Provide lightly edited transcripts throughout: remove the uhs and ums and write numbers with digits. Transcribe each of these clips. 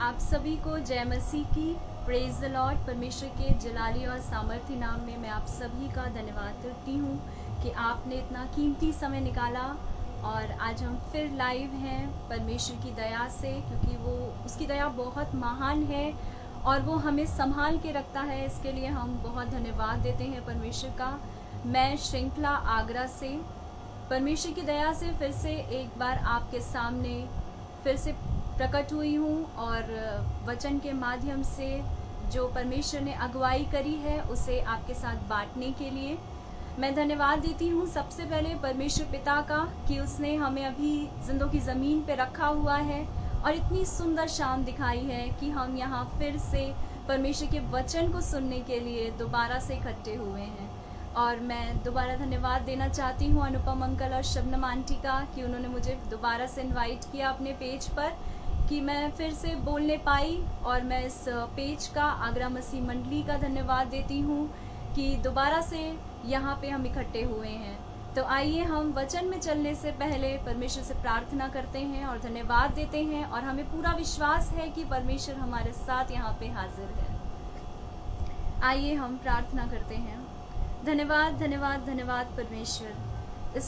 आप सभी को जय मसीह की। Praise the Lord. परमेश्वर के जलाली और सामर्थ्य नाम में मैं आप सभी का धन्यवाद करती हूँ कि आपने इतना कीमती समय निकाला और आज हम फिर लाइव हैं परमेश्वर की दया से, क्योंकि वो उसकी दया बहुत महान है और वो हमें संभाल के रखता है। इसके लिए हम बहुत धन्यवाद देते हैं परमेश्वर का। मैं श्रृंखला आगरा से परमेश्वर की दया से फिर से एक बार आपके सामने फिर से प्रकट हुई हूँ और वचन के माध्यम से जो परमेश्वर ने अगुवाई करी है उसे आपके साथ बांटने के लिए मैं धन्यवाद देती हूँ। सबसे पहले परमेश्वर पिता का कि उसने हमें अभी जिंदों की ज़मीन पे रखा हुआ है और इतनी सुंदर शाम दिखाई है कि हम यहाँ फिर से परमेश्वर के वचन को सुनने के लिए दोबारा से इकट्ठे हुए हैं। और मैं दोबारा धन्यवाद देना चाहती हूँ अनुपम अंकल और शबनम आंटी का कि उन्होंने मुझे दोबारा से इनवाइट किया अपने पेज पर कि मैं फिर से बोलने पाई। और मैं इस पेज का आगरा मसीह मंडली का धन्यवाद देती हूँ कि दोबारा से यहाँ पे हम इकट्ठे हुए हैं। तो आइए हम वचन में चलने से पहले परमेश्वर से प्रार्थना करते हैं और धन्यवाद देते हैं, और हमें पूरा विश्वास है कि परमेश्वर हमारे साथ यहाँ पे हाजिर है। आइए हम प्रार्थना करते हैं। धन्यवाद धन्यवाद धन्यवाद परमेश्वर,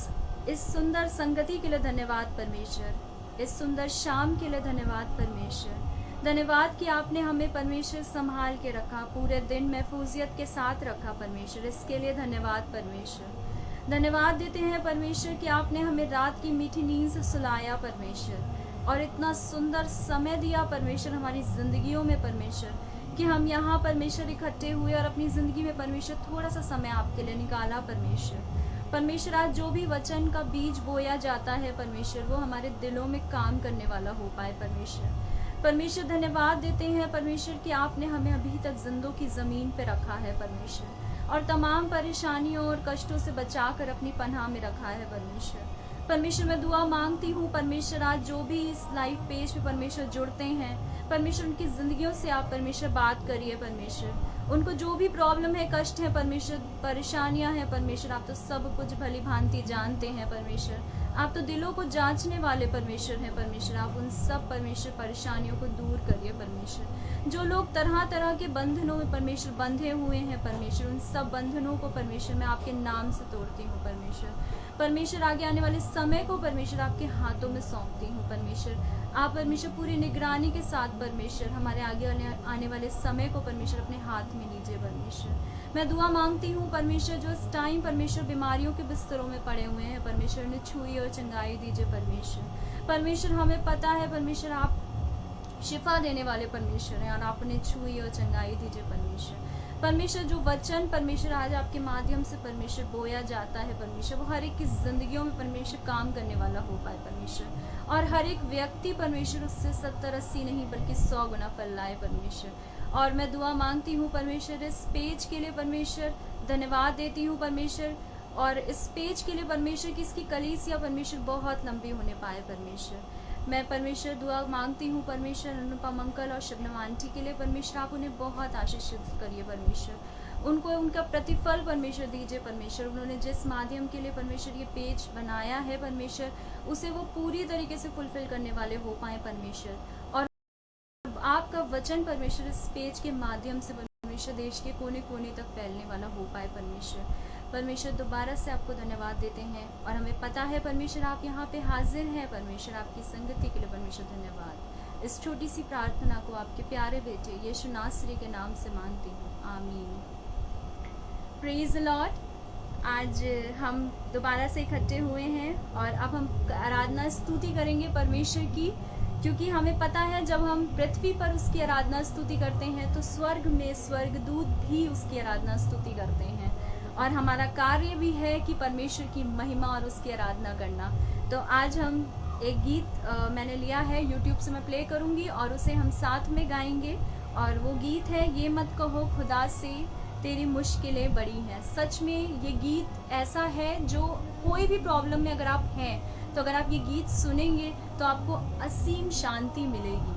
इस सुंदर संगति के लिए धन्यवाद परमेश्वर, इस सुंदर शाम के लिए धन्यवाद परमेश्वर। धन्यवाद कि आपने हमें परमेश्वर संभाल के रखा, पूरे दिन महफूजियत के साथ रखा परमेश्वर, इसके लिए धन्यवाद परमेश्वर। धन्यवाद देते हैं परमेश्वर कि आपने हमें रात की मीठी नींद से सुलाया परमेश्वर और इतना सुंदर समय दिया परमेश्वर हमारी जिंदगियों में परमेश्वर कि हम यहाँ परमेश्वर इकट्ठे हुए और अपनी ज़िंदगी में परमेश्वर थोड़ा सा समय आपके लिए निकाला परमेश्वर। आज जो भी वचन का बीज बोया जाता है परमेश्वर, वो हमारे दिलों में काम करने वाला हो पाए परमेश्वर। धन्यवाद देते हैं परमेश्वर कि आपने हमें अभी तक जिंदों की ज़मीन पे रखा है परमेश्वर और तमाम परेशानियों और कष्टों से बचाकर अपनी पनाह में रखा है परमेश्वर। मैं दुआ मांगती हूँ परमेश्वर, आज जो भी इस लाइव पेज पे परमेश्वर जुड़ते हैं परमेश्वर, उनकी ज़िंदगियों से आप परमेश्वर बात करिए परमेश्वर। उनको जो भी प्रॉब्लम है, कष्ट है परमेश्वर, परेशानियां हैं परमेश्वर, आप तो सब कुछ भली भांति जानते हैं परमेश्वर। आप तो दिलों को जांचने वाले परमेश्वर हैं परमेश्वर। आप उन सब परमेश्वर परेशानियों को दूर करिए परमेश्वर। जो लोग तरह तरह के बंधनों में परमेश्वर बंधे हुए हैं परमेश्वर, उन सब बंधनों को परमेश्वर मैं आपके नाम से तोड़ती हूँ परमेश्वर। आगे आने वाले समय को परमेश्वर आपके हाथों में सौंपती हूँ परमेश्वर। आप परमेश्वर पूरी निगरानी के साथ परमेश्वर हमारे आगे आने वाले समय को परमेश्वर अपने हाथ में लीजिए परमेश्वर। मैं दुआ मांगती हूँ परमेश्वर, जो इस टाइम परमेश्वर बीमारियों के बिस्तरों में पड़े हुए हैं परमेश्वर, ने छुई और चंगाई दीजिए परमेश्वर। हमें पता है परमेश्वर आप शिफा देने वाले परमेश्वर हैं और आप उन्हें छुई और चंगाई दीजिए परमेश्वर। जो वचन परमेश्वर आज आपके माध्यम से परमेश्वर बोया जाता है परमेश्वर, वो हर एक की जिंदगियों में परमेश्वर काम करने वाला हो पाए परमेश्वर, और हर एक व्यक्ति परमेश्वर उससे 70-80 नहीं बल्कि 100 गुना फल लाए परमेश्वर। और मैं दुआ मांगती हूँ परमेश्वर इस पेज के लिए परमेश्वर, धन्यवाद देती हूँ परमेश्वर, और इस पेज के लिए परमेश्वर की इसकी कलीसिया परमेश्वर बहुत लंबी होने पाए परमेश्वर। मैं परमेश्वर दुआ मांगती हूँ परमेश्वर अनुपम अंकल और शबनम आंटी के लिए परमेश्वर, आप उन्हें बहुत आशीषित करिए परमेश्वर, उनको उनका प्रतिफल परमेश्वर दीजिए परमेश्वर। उन्होंने जिस माध्यम के लिए परमेश्वर ये पेज बनाया है परमेश्वर, उसे वो पूरी तरीके से फुलफिल करने वाले हो पाए परमेश्वर। और आपका वचन परमेश्वर इस पेज के माध्यम से परमेश्वर देश के कोने कोने तक फैलने वाला हो पाए परमेश्वर। दोबारा से आपको धन्यवाद देते हैं और हमें पता है परमेश्वर आप यहाँ पे हाजिर हैं परमेश्वर। आपकी संगति के लिए परमेश्वर धन्यवाद। इस छोटी सी प्रार्थना को आपके प्यारे बेटे यीशु नासरी के नाम से मांगती हूँ, आमीन। Praise the Lord. आज हम दोबारा से इकट्ठे हुए हैं और अब हम आराधना स्तुति करेंगे परमेश्वर की, क्योंकि हमें पता है जब हम पृथ्वी पर उसकी आराधना स्तुति करते हैं तो स्वर्ग में स्वर्गदूत भी उसकी आराधना स्तुति करते हैं, और हमारा कार्य भी है कि परमेश्वर की महिमा और उसकी आराधना करना। तो आज हम एक गीत मैंने लिया है YouTube से, मैं प्ले करूँगी और उसे हम साथ में गाएंगे, और वो गीत है ये मत कहो खुदा से तेरी मुश्किलें बड़ी हैं। सच में ये गीत ऐसा है जो कोई भी प्रॉब्लम में अगर आप हैं तो अगर आप ये गीत सुनेंगे तो आपको असीम शांति मिलेगी।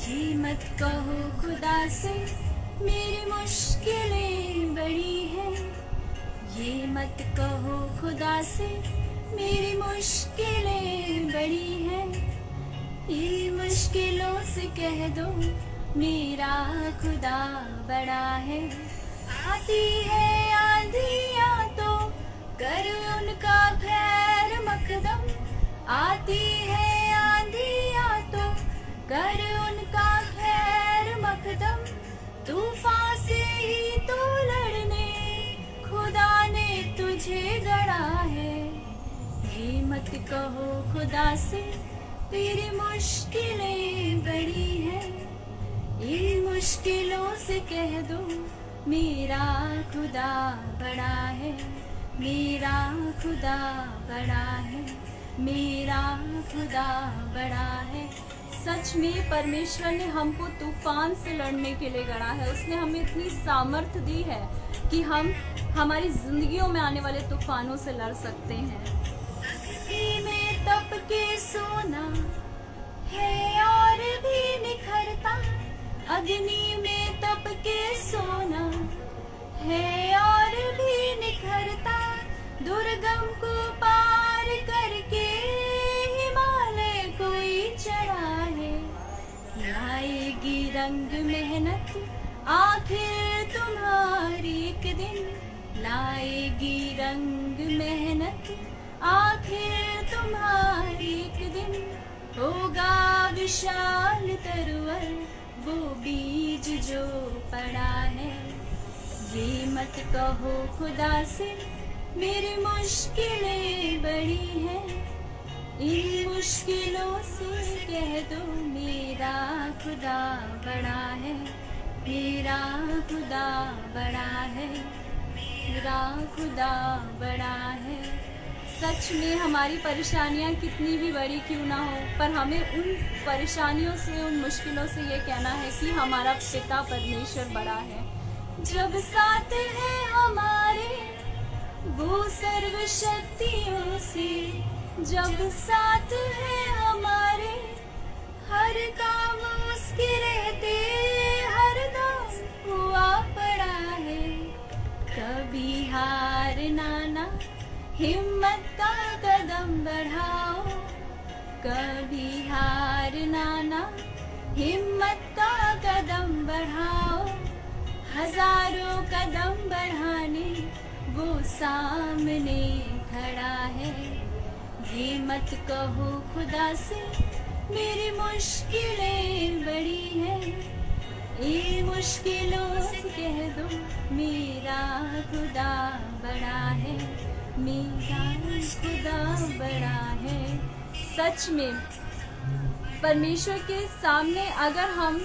ये मत कहो खुदा से मेरी मुश्किलें बड़ी हैं, ये मत कहो खुदा से मेरी मुश्किलें बड़ी हैं। इन मुश्किलों से कह दो मेरा खुदा बड़ा है। आती है आंधियाँ तो कर उनका खैर मकदम, आती है आंधियाँ तो कर उनका खैर मकदम। तूफान से ही तो लड़ने खुदा ने तुझे गढ़ा है, ये मत कहो खुदा से तेरी मुश्किलें बड़ी हैं। इन मुश्किलों से कह दो मेरा खुदा बड़ा है, मेरा खुदा बड़ा है, मेरा खुदा बड़ा है। सच में परमेश्वर ने हमको तूफान से लड़ने के लिए गढ़ा है। उसने हमें इतनी सामर्थ्य दी है कि हम हमारी जिंदगियों में आने वाले तूफानों से लड़ सकते हैं। में तप के सोना है और भी निखरता, अग्नि में तप के सोना है और भी निखरता। दुर्गम को पार करके हिमालय कोई चढ़ा है, लाएगी रंग मेहनत आखिर तुम्हारी एक दिन, लाएगी रंग मेहनत आखिर तुम्हारी एक दिन। होगा विशाल तरवर वो बीज जो पड़ा है, ये मत कहो खुदा से मेरी मुश्किलें बड़ी हैं। इन मुश्किलों से कह दो मेरा खुदा बड़ा है, मेरा खुदा बड़ा है, मेरा खुदा बड़ा है। सच में हमारी परेशानियां कितनी भी बड़ी क्यों ना हो, पर हमें उन परेशानियों से, उन मुश्किलों से ये कहना है कि हमारा पिता परमेश्वर बड़ा है। जब साथ है हमारे वो सर्वशक्तियों से, जब साथ है हमारे हर काम उसके रहते हर दम हुआ पड़ा है। कभी हार ना, हिम्मत का कदम बढ़ाओ, कभी हार ना, हिम्मत का कदम बढ़ाओ। हजारों कदम बढ़ाने वो सामने खड़ा है, ये मत कहो खुदा से मेरी मुश्किलें बड़ी हैं। इन मुश्किलों से कह दो मेरा खुदा बड़ा है, मेरा खुदा बड़ा है। सच में परमेश्वर के सामने अगर हम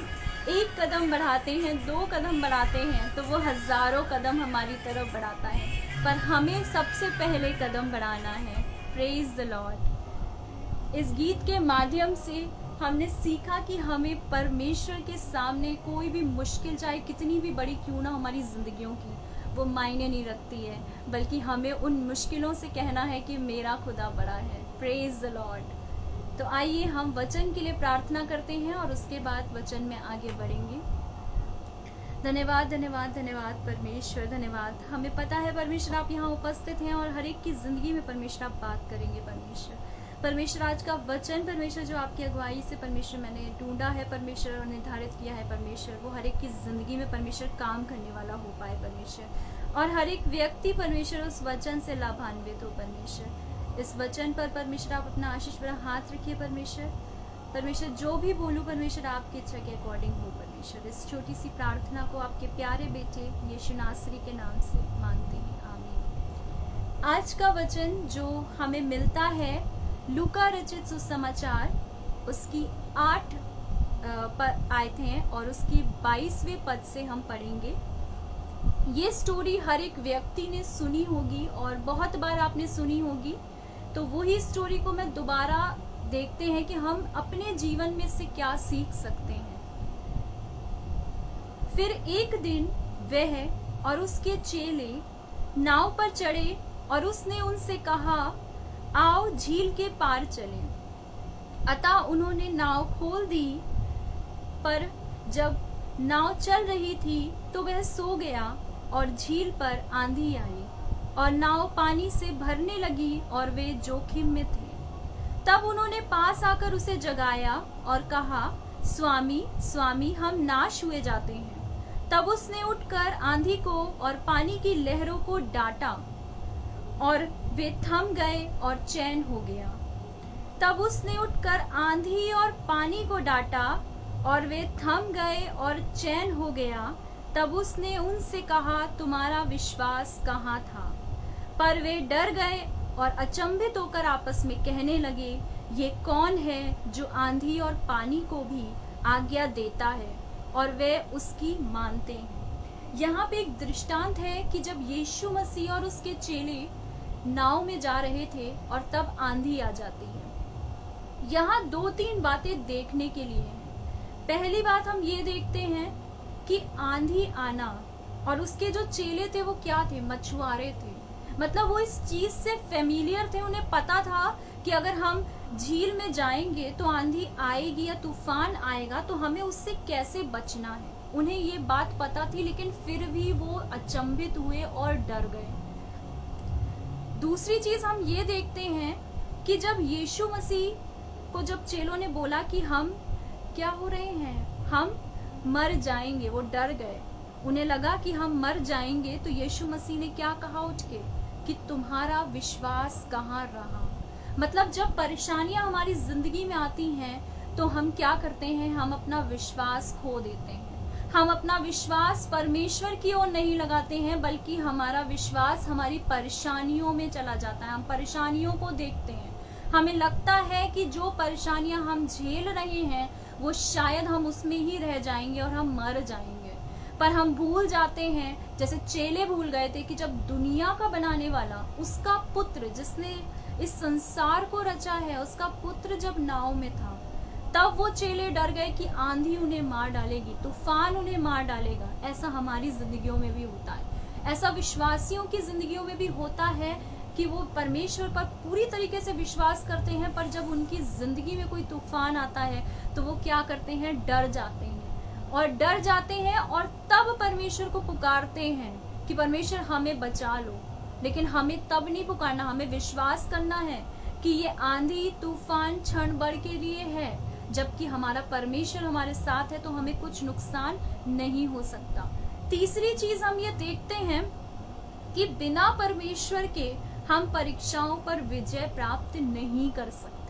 एक कदम बढ़ाते हैं, 2 कदम बढ़ाते हैं, तो वो हजारों कदम हमारी तरफ बढ़ाता है। पर हमें सबसे पहले कदम बढ़ाना है। Praise the Lord. इस गीत के माध्यम से हमने सीखा कि हमें परमेश्वर के सामने कोई भी मुश्किल, चाहे कितनी भी बड़ी क्यों ना हमारी जिंदगियों की, वो मायने नहीं रखती है, बल्कि हमें उन मुश्किलों से कहना है कि मेरा खुदा बड़ा है। Praise the Lord. तो आइए हम वचन के लिए प्रार्थना करते हैं और उसके बाद वचन में आगे बढ़ेंगे। धन्यवाद धन्यवाद धन्यवाद परमेश्वर, धन्यवाद। हमें पता है परमेश्वर आप यहाँ उपस्थित हैं और हर एक की ज़िंदगी में परमेश्वर आप बात करेंगे। परमेश्वर आज का वचन परमेश्वर जो आपकी अगुवाई से परमेश्वर मैंने ढूंढा है परमेश्वर और निर्धारित किया है परमेश्वर, वो हर एक की ज़िंदगी में परमेश्वर काम करने वाला हो पाए परमेश्वर, और हर एक व्यक्ति परमेश्वर उस वचन से लाभान्वित हो परमेश्वर। इस वचन पर परमेश्वर आप अपना आशीष भरा हाथ रखिए परमेश्वर जो भी बोलूँ परमेश्वर आपकी इच्छा के अकॉर्डिंग हो परमेश्वर। इस छोटी सी प्रार्थना को आपके प्यारे बेटे यीशु नासरी के नाम से मांगते हैं, आमीन। आज का वचन जो हमें मिलता है लूका रचित सुसमाचार उसकी 8 आयतें हैं और उसकी 22वें पद से हम पढ़ेंगे। ये स्टोरी हर एक व्यक्ति ने सुनी होगी और बहुत बार आपने सुनी होगी, तो वही स्टोरी को मैं दोबारा देखते हैं कि हम अपने जीवन में से क्या सीख सकते हैं। फिर एक दिन वह और उसके चेले नाव पर चढ़े और उसने उनसे कहा, आओ झील के पार चलें। अतः उन्होंने नाव खोल दी, पर जब नाव चल रही थी तो वह सो गया और झील पर आंधी आई और नाव पानी से भरने लगी और वे जोखिम में थे। तब उन्होंने पास आकर उसे जगाया और कहा, स्वामी स्वामी, हम नाश हुए जाते हैं। तब उसने उठकर आंधी को और पानी की लहरों को डांटा और वे थम गए और चैन हो गया। तब उसने उठकर आंधी और पानी को डांटा और वे थम गए और चैन हो गया। तब उसने उनसे कहा, तुम्हारा विश्वास कहाँ था? पर वे डर गए और अचंभित होकर आपस में कहने लगे, ये कौन है जो आंधी और पानी को भी आज्ञा देता है और वे उसकी मानते हैं। यहाँ पे एक दृष्टांत है कि जब यीशु मसीह और उसके चेले नाव में जा रहे थे और तब आंधी आ जाती है। यहाँ 2-3 बातें देखने के लिए हैं। पहली बात हम ये देखते हैं कि आंधी आना, और उसके जो चेले थे वो क्या थे? मछुआरे थे। मतलब वो इस चीज से फेमिलियर थे, उन्हें पता था कि अगर हम झील में जाएंगे तो आंधी आएगी या तूफान आएगा तो हमें उससे कैसे बचना है। उन्हें ये बात पता थी, लेकिन फिर भी वो अचंभित हुए और डर गए। दूसरी चीज हम ये देखते हैं कि जब यीशु मसीह को जब चेलों ने बोला कि हम क्या हो रहे हैं, हम मर जाएंगे, वो डर गए। उन्हें लगा कि हम मर जाएंगे, तो यीशु मसीह ने क्या कहा उठ के कि तुम्हारा विश्वास कहाँ रहा। मतलब जब परेशानियां हमारी जिंदगी में आती हैं तो हम क्या करते हैं? हम अपना विश्वास खो देते हैं। हम अपना विश्वास परमेश्वर की ओर नहीं लगाते हैं, बल्कि हमारा विश्वास हमारी परेशानियों में चला जाता है। हम परेशानियों को देखते हैं। हमें लगता है कि जो परेशानियां हम झेल रहे हैं वो शायद हम उसमें ही रह जाएंगे और हम मर जाएंगे। पर हम भूल जाते हैं, जैसे चेले भूल गए थे, कि जब दुनिया का बनाने वाला, उसका पुत्र जिसने इस संसार को रचा है, उसका पुत्र जब नाव में था, तब वो चेले डर गए कि आंधी उन्हें मार डालेगी, तूफान उन्हें मार डालेगा। ऐसा हमारी जिंदगियों में भी होता है। ऐसा विश्वासियों की जिंदगियों में भी होता है कि वो परमेश्वर पर पूरी तरीके से विश्वास करते हैं, पर जब उनकी जिंदगी में कोई तूफान आता है तो वो क्या करते हैं? डर जाते हैं। और डर जाते हैं और तब परमेश्वर को पुकारते हैं कि परमेश्वर हमें बचा लो। लेकिन हमें तब नहीं पुकारना, हमें विश्वास करना है कि ये आंधी तूफान क्षण भर के लिए है, जबकि हमारा परमेश्वर हमारे साथ है तो हमें कुछ नुकसान नहीं हो सकता। तीसरी चीज हम ये देखते हैं कि बिना परमेश्वर के हम परीक्षाओं पर विजय प्राप्त नहीं कर सकते।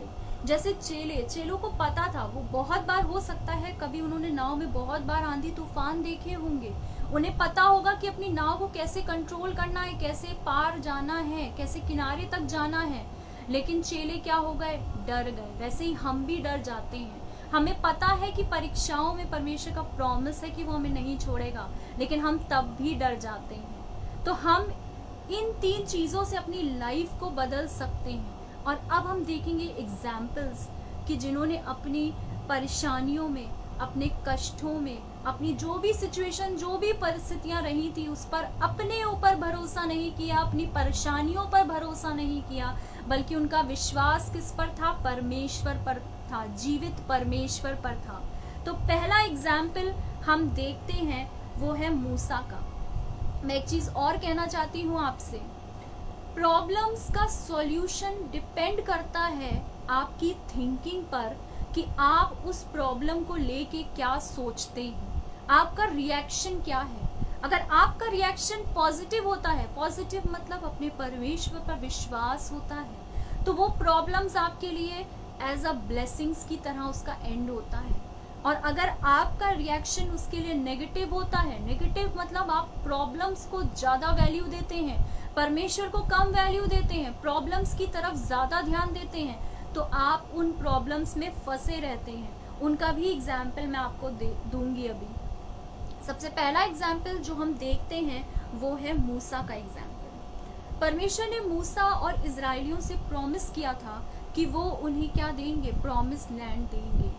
जैसे चेलों को पता था, वो बहुत बार, हो सकता है कभी उन्होंने नाव में बहुत बार आंधी तूफान देखे होंगे, उन्हें पता होगा कि अपनी नाव को कैसे कंट्रोल करना है, कैसे पार जाना है, कैसे किनारे तक जाना है। लेकिन चेले क्या हो गए? डर गए। वैसे ही हम भी डर जाते हैं। हमें पता है कि परीक्षाओं में परमेश्वर का प्रॉमिस है कि वो हमें नहीं छोड़ेगा, लेकिन हम तब भी डर जाते हैं। तो हम इन 3 चीजों से अपनी लाइफ को बदल सकते हैं। और अब हम देखेंगे एग्जाम्पल्स कि जिन्होंने अपनी परेशानियों में, अपने कष्टों में, अपनी जो भी सिचुएशन, जो भी परिस्थितियां रही थी, उस पर अपने ऊपर भरोसा नहीं किया, अपनी परेशानियों पर भरोसा नहीं किया, बल्कि उनका विश्वास किस पर था? परमेश्वर पर था, जीवित परमेश्वर पर था। तो पहला एग्जाम्पल हम देखते हैं वो है मूसा का। मैं एक चीज और कहना चाहती हूँ आपसे, प्रॉब्लम्स का सॉल्यूशन डिपेंड करता है आपकी थिंकिंग पर कि आप उस प्रॉब्लम को लेके क्या सोचते हैं, आपका रिएक्शन क्या है। अगर आपका रिएक्शन पॉजिटिव होता है, पॉजिटिव मतलब अपने परमेश्वर पर विश्वास होता है, तो वो प्रॉब्लम्स आपके लिए एज अ ब्लेसिंग्स की तरह उसका एंड होता है। और अगर आपका रिएक्शन उसके लिए नेगेटिव होता है, नेगेटिव मतलब आप प्रॉब्लम्स को ज्यादा वैल्यू देते हैं, परमेश्वर को कम वैल्यू देते हैं, प्रॉब्लम्स की तरफ ज्यादा ध्यान देते हैं, तो आप उन प्रॉब्लम्स में फंसे रहते हैं। उनका भी एग्जाम्पल मैं आपको दूंगी अभी। सबसे पहला एग्जाम्पल जो हम देखते हैं वो है मूसा का एग्जाम्पल। परमेश्वर ने मूसा और इजराइलियों से प्रॉमिस किया था कि वो उन्हें क्या देंगे? प्रॉमिस लैंड देंगे।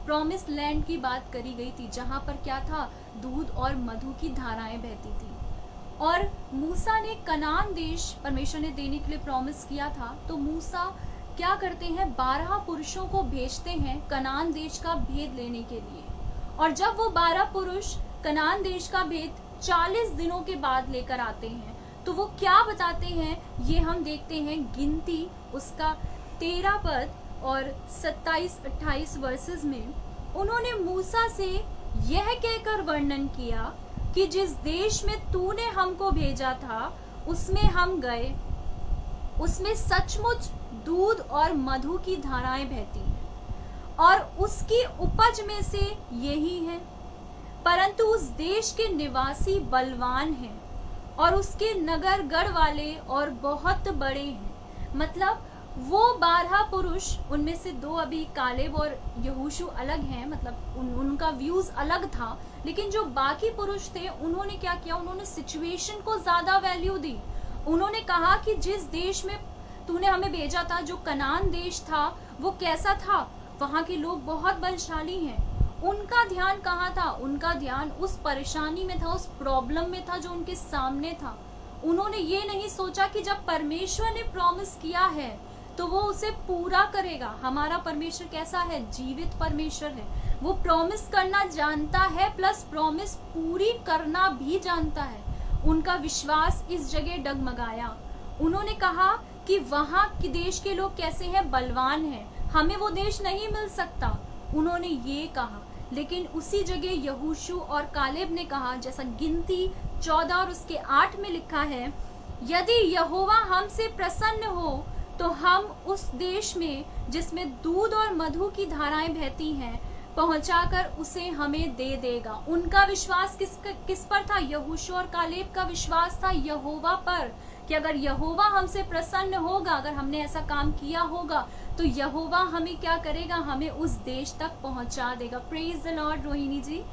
प्रॉमिस लैंड की बात करी गई थी, जहां पर क्या था? दूध और मधु की धाराएं बहती थी। और मूसा ने कनान देश परमेश्वर ने देने के लिए प्रॉमिस किया था। तो मूसा क्या करते हैं? 12 पुरुषों को भेजते हैं कनान देश का भेद लेने के लिए। और जब वो 12 पुरुष कनान देश का भेद 40 दिनों के बाद लेकर आते हैं, तो वो क्या बताते हैं ये हम देखते हैं गिनती उसका 13 पद और 27-28 वर्सेस में। उन्होंने मूसा से यह कहकर वर्णन किया कि जिस देश में तूने हमको भेजा था उसमें हम गए, उसमें सचमुच दूध और मधु की धाराएं बहती हैं और उसकी उपज में से यही है, परंतु उस देश के निवासी बलवान हैं और उसके नगर गढ़ वाले और बहुत बड़े हैं। मतलब वो 12 पुरुष, उनमें से 2 अभी कालेब और यहोशू अलग हैं, मतलब उनका व्यूज अलग था, लेकिन जो बाकी पुरुष थे उन्होंने क्या किया, उन्होंने सिचुएशन को ज्यादा वैल्यू दी। उन्होंने कहा कि जिस देश में तूने हमें भेजा था, जो कनान देश था, वो कैसा था, वहां के लोग बहुत बलशाली हैं। उनका ध्यान कहाँ था, उनका ध्यान उस परेशानी में था, उस प्रॉब्लम में था जो उनके सामने था। उन्होंने ये नहीं सोचा कि जब परमेश्वर ने प्रॉमिस किया है तो वो उसे पूरा करेगा। हमारा परमेश्वर कैसा है, जीवित परमेश्वर है, वो प्रॉमिस करना जानता है प्लस प्रॉमिस पूरी करना भी जानता है। उनका विश्वास इस जगह डगमगाया। उन्होंने कहा कि वहां के देश के लोग कैसे हैं, बलवान हैं, हमें वो देश नहीं मिल सकता, उन्होंने ये कहा। लेकिन उसी जगह यहोशू और कालेब ने कहा, जैसा गिनती 14 और उसके 8 में लिखा है, यदि यहोवा हमसे प्रसन्न हो तो हम उस देश में जिसमें दूध और मधु की धाराएं बहती हैं पहुंचाकर उसे हमें दे देगा। उनका विश्वास किस पर था, यहोशू और कालेब का विश्वास था यहोवा पर, कि अगर यहोवा हमसे प्रसन्न होगा, अगर हमने ऐसा काम किया होगा तो यहोवा हमें क्या करेगा, हमें उस देश तक पहुंचा देगा। प्रेज द लॉर्ड रोहिणी जी।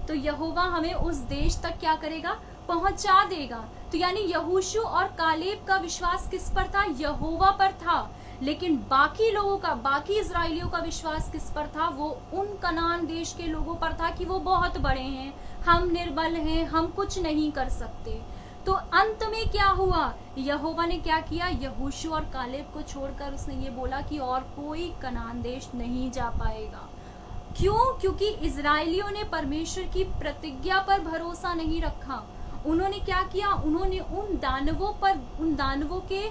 तो यहोवा हमें उस देश तक क्या करेगा, पहुंचा देगा। तो यानी यहोशू और कालेब का विश्वास किस पर था, यहोवा पर था। लेकिन बाकी लोगों का, बाकी इजराइलियों का विश्वास किस पर था, वो उन कनान देश के लोगों पर था कि वो बहुत बड़े हैं, हम निर्बल हैं, हम कुछ नहीं कर सकते। तो अंत में क्या हुआ, यहोवा ने क्या किया, यहोशू और कालेब को छोड़कर उसने ये बोला कि और कोई कनान देश नहीं जा पाएगा। क्यों? क्योंकि इजराइलियों ने परमेश्वर की प्रतिज्ञा पर भरोसा नहीं रखा। उन्होंने क्या किया, उन्होंने उन दानवों के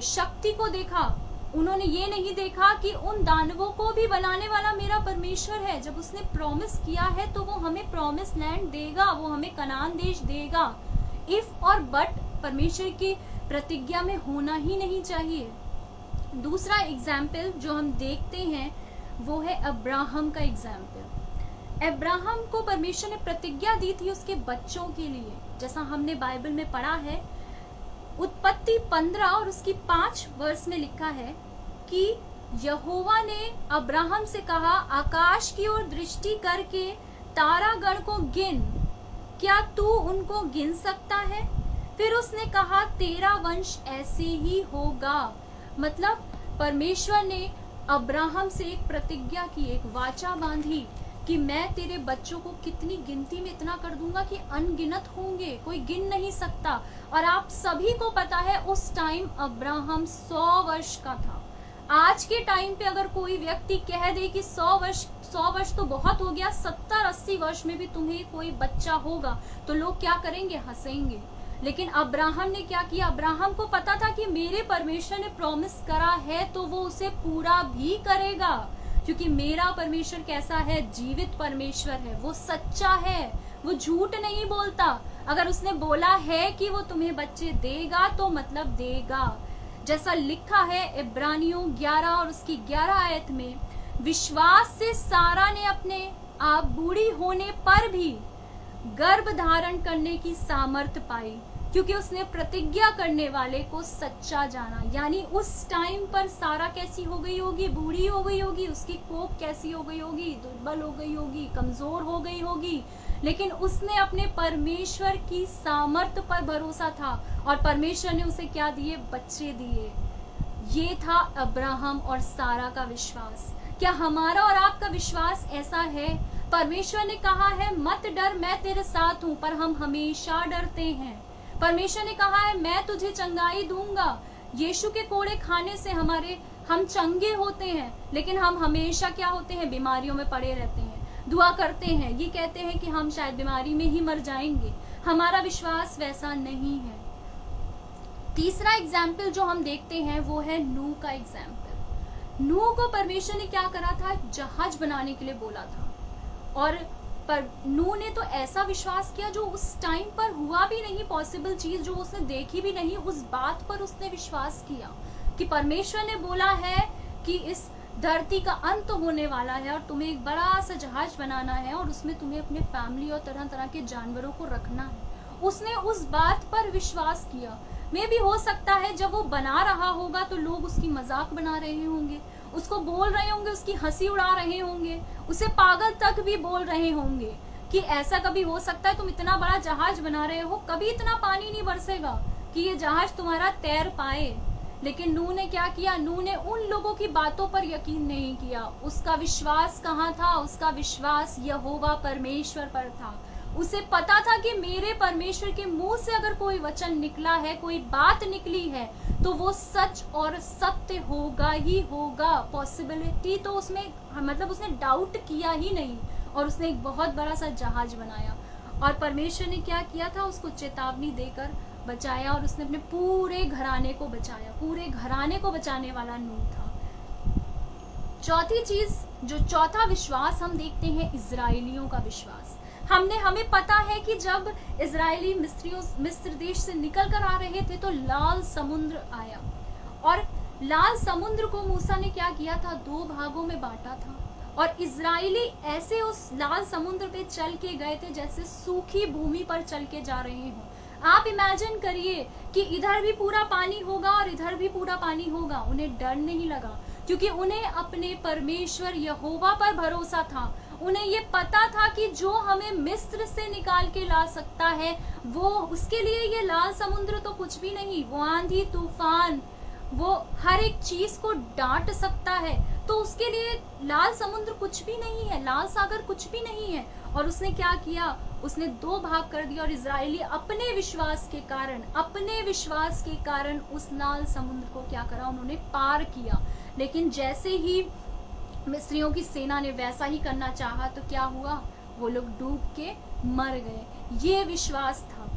शक्ति को देखा। उन्होंने ये नहीं देखा कि उन दानवों को भी बनाने वाला मेरा परमेश्वर है। जब उसने प्रॉमिस किया है तो वो हमें प्रॉमिस लैंड देगा, वो हमें कनान देश देगा। इफ और बट परमेश्वर की प्रतिज्ञा में होना ही नहीं चाहिए। दूसरा एग्जाम्पल जो हम देखते हैं वो है अब्राहम का एग्जाम्पल। अब्राहम को परमेश्वर ने प्रतिज्ञा दी थी उसके बच्चों के लिए, जैसा हमने बाइबल में पढ़ा है। उत्पत्ति 15 और उसकी 5 वर्ष में लिखा है कि यहोवा ने अब्राहम से कहा, आकाश की ओर दृष्टि करके तारागण को गिन, क्या तू उनको गिन सकता है? फिर उसने कहा, तेरा वंश ऐसे ही होगा। मतलब परमेश्वर ने अब्राहम से एक प्रतिज्ञा की, एक वाचा बांधी कि मैं तेरे बच्चों को कितनी गिनती में इतना कर दूंगा कि अनगिनत होंगे, कोई गिन नहीं सकता। और आप सभी को पता है उस टाइम अब्राहम 100 वर्ष का था। आज के टाइम पे अगर कोई व्यक्ति कह दे कि 100 वर्ष तो बहुत हो गया, 70-80 वर्ष में भी तुम्हें कोई बच्चा होगा, तो लोग क्या करेंगे, हंसेंगे। लेकिन अब्राहम ने क्या किया, अब्राहम को पता था कि मेरे परमेश्वर ने प्रॉमिस करा है तो वो उसे पूरा भी करेगा, क्योंकि मेरा परमेश्वर कैसा है, जीवित परमेश्वर है, वो सच्चा है, वो झूठ नहीं बोलता। अगर उसने बोला है कि वो तुम्हें बच्चे देगा तो मतलब देगा। जैसा लिखा है इब्रानियों 11 और उसकी 11 आयत में, विश्वास से सारा ने अपने आप बूढ़ी होने पर भी गर्भ धारण करने की सामर्थ पाई, क्योंकि उसने प्रतिज्ञा करने वाले को सच्चा जाना। यानी उस टाइम पर सारा कैसी हो गई होगी, बूढ़ी हो गई होगी, उसकी कोख कैसी हो गई होगी, दुर्बल हो गई होगी, कमजोर हो गई होगी, लेकिन उसने अपने परमेश्वर की सामर्थ पर भरोसा था और परमेश्वर ने उसे क्या दिए, बच्चे दिए। ये था अब्राहम और सारा का विश्वास। क्या हमारा और आपका विश्वास ऐसा है? परमेश्वर ने कहा है मत डर, मैं तेरे साथ हूं, पर हम हमेशा डरते हैं। परमेश्वर ने कहा है मैं तुझे चंगाई दूंगा। यीशु के कोड़े खाने से हम चंगे होते हैं, लेकिन हम हमेशा क्या होते हैं, बीमारियों में पड़े रहते हैं। दुआ करते हैं, ये कहते हैं कि हम शायद बीमारी में ही मर जाएंगे। हमारा विश्वास वैसा नहीं है। तीसरा एग्जाम्पल जो हम देखते हैं वो है नूह का एग्जाम्पल। नूह को परमेश्वर ने क्या करा था, जहाज बनाने के लिए बोला था, और पर नूह ने तो ऐसा विश्वास किया जो उस टाइम पर हुआ भी नहीं, पॉसिबल चीज जो उसने देखी भी नहीं, उस बात पर उसने विश्वास किया कि परमेश्वर ने बोला है कि इस धरती का अंत होने वाला है और तुम्हें एक बड़ा सा जहाज बनाना है और उसमें तुम्हें अपने फैमिली और तरह तरह के जानवरों को रखना है। उसने उस बात पर विश्वास किया। मे भी हो सकता है जब वो बना रहा होगा तो लोग उसकी मजाक बना रहे होंगे, उसको बोल रहे होंगे, उसकी हंसी उड़ा रहे होंगे, उसे पागल तक भी बोल रहे होंगे कि ऐसा कभी हो सकता है, तुम इतना बड़ा जहाज बना रहे हो, कभी इतना पानी नहीं बरसेगा कि ये जहाज तुम्हारा तैर पाए। लेकिन नूह ने क्या किया, नूह ने उन लोगों की बातों पर यकीन नहीं किया। उसका विश्वास कहाँ था, उसका विश्वास यहोवा परमेश्वर पर था। उसे पता था कि मेरे परमेश्वर के मुंह से अगर कोई वचन निकला है, कोई बात निकली है, तो वो सच और सत्य होगा ही होगा। पॉसिबिलिटी तो उसमें मतलब उसने डाउट किया ही नहीं, और उसने एक बहुत बड़ा सा जहाज बनाया। और परमेश्वर ने क्या किया था, उसको चेतावनी देकर बचाया, और उसने अपने पूरे घराने को बचाया। पूरे घराने को बचाने वाला नूह था। चौथी चीज, जो चौथा विश्वास हम देखते हैं, इजराइलियों का विश्वास। हमें पता है कि जब इजरायली मिस्र देश से निकल कर आ रहे थे तो लाल समुद्र आया, और लाल समुद्र को मूसा ने क्या किया था, 2 भागों में बांटा था, और इजरायली ऐसे उस लाल समुद्र पे चल के गए थे जैसे सूखी भूमि पर चल के जा रहे हों। आप इमेजिन करिए कि इधर भी पूरा पानी होगा और इधर भी पूरा पानी होगा। उन्हें डर नहीं लगा, क्योंकि उन्हें अपने परमेश्वर यहोवा पर भरोसा था। उन्हें ये पता था कि जो हमें मिस्र से निकाल के ला सकता है, वो उसके लिए ये लाल समुद्र तो कुछ भी नहीं। वो आंधी तूफान, वो हर एक चीज को डांट सकता है, तो उसके लिए लाल समुद्र कुछ भी नहीं है, लाल सागर कुछ भी नहीं है। और उसने क्या किया, उसने 2 भाग कर दिया, और इजरायली अपने विश्वास के कारण उस लाल समुद्र को क्या करा, उन्होंने पार किया। लेकिन जैसे ही मिस्रियों की सेना ने वैसा ही करना चाहा तो क्या हुआ, वो लोग डूब के मर गए। ये विश्वास था।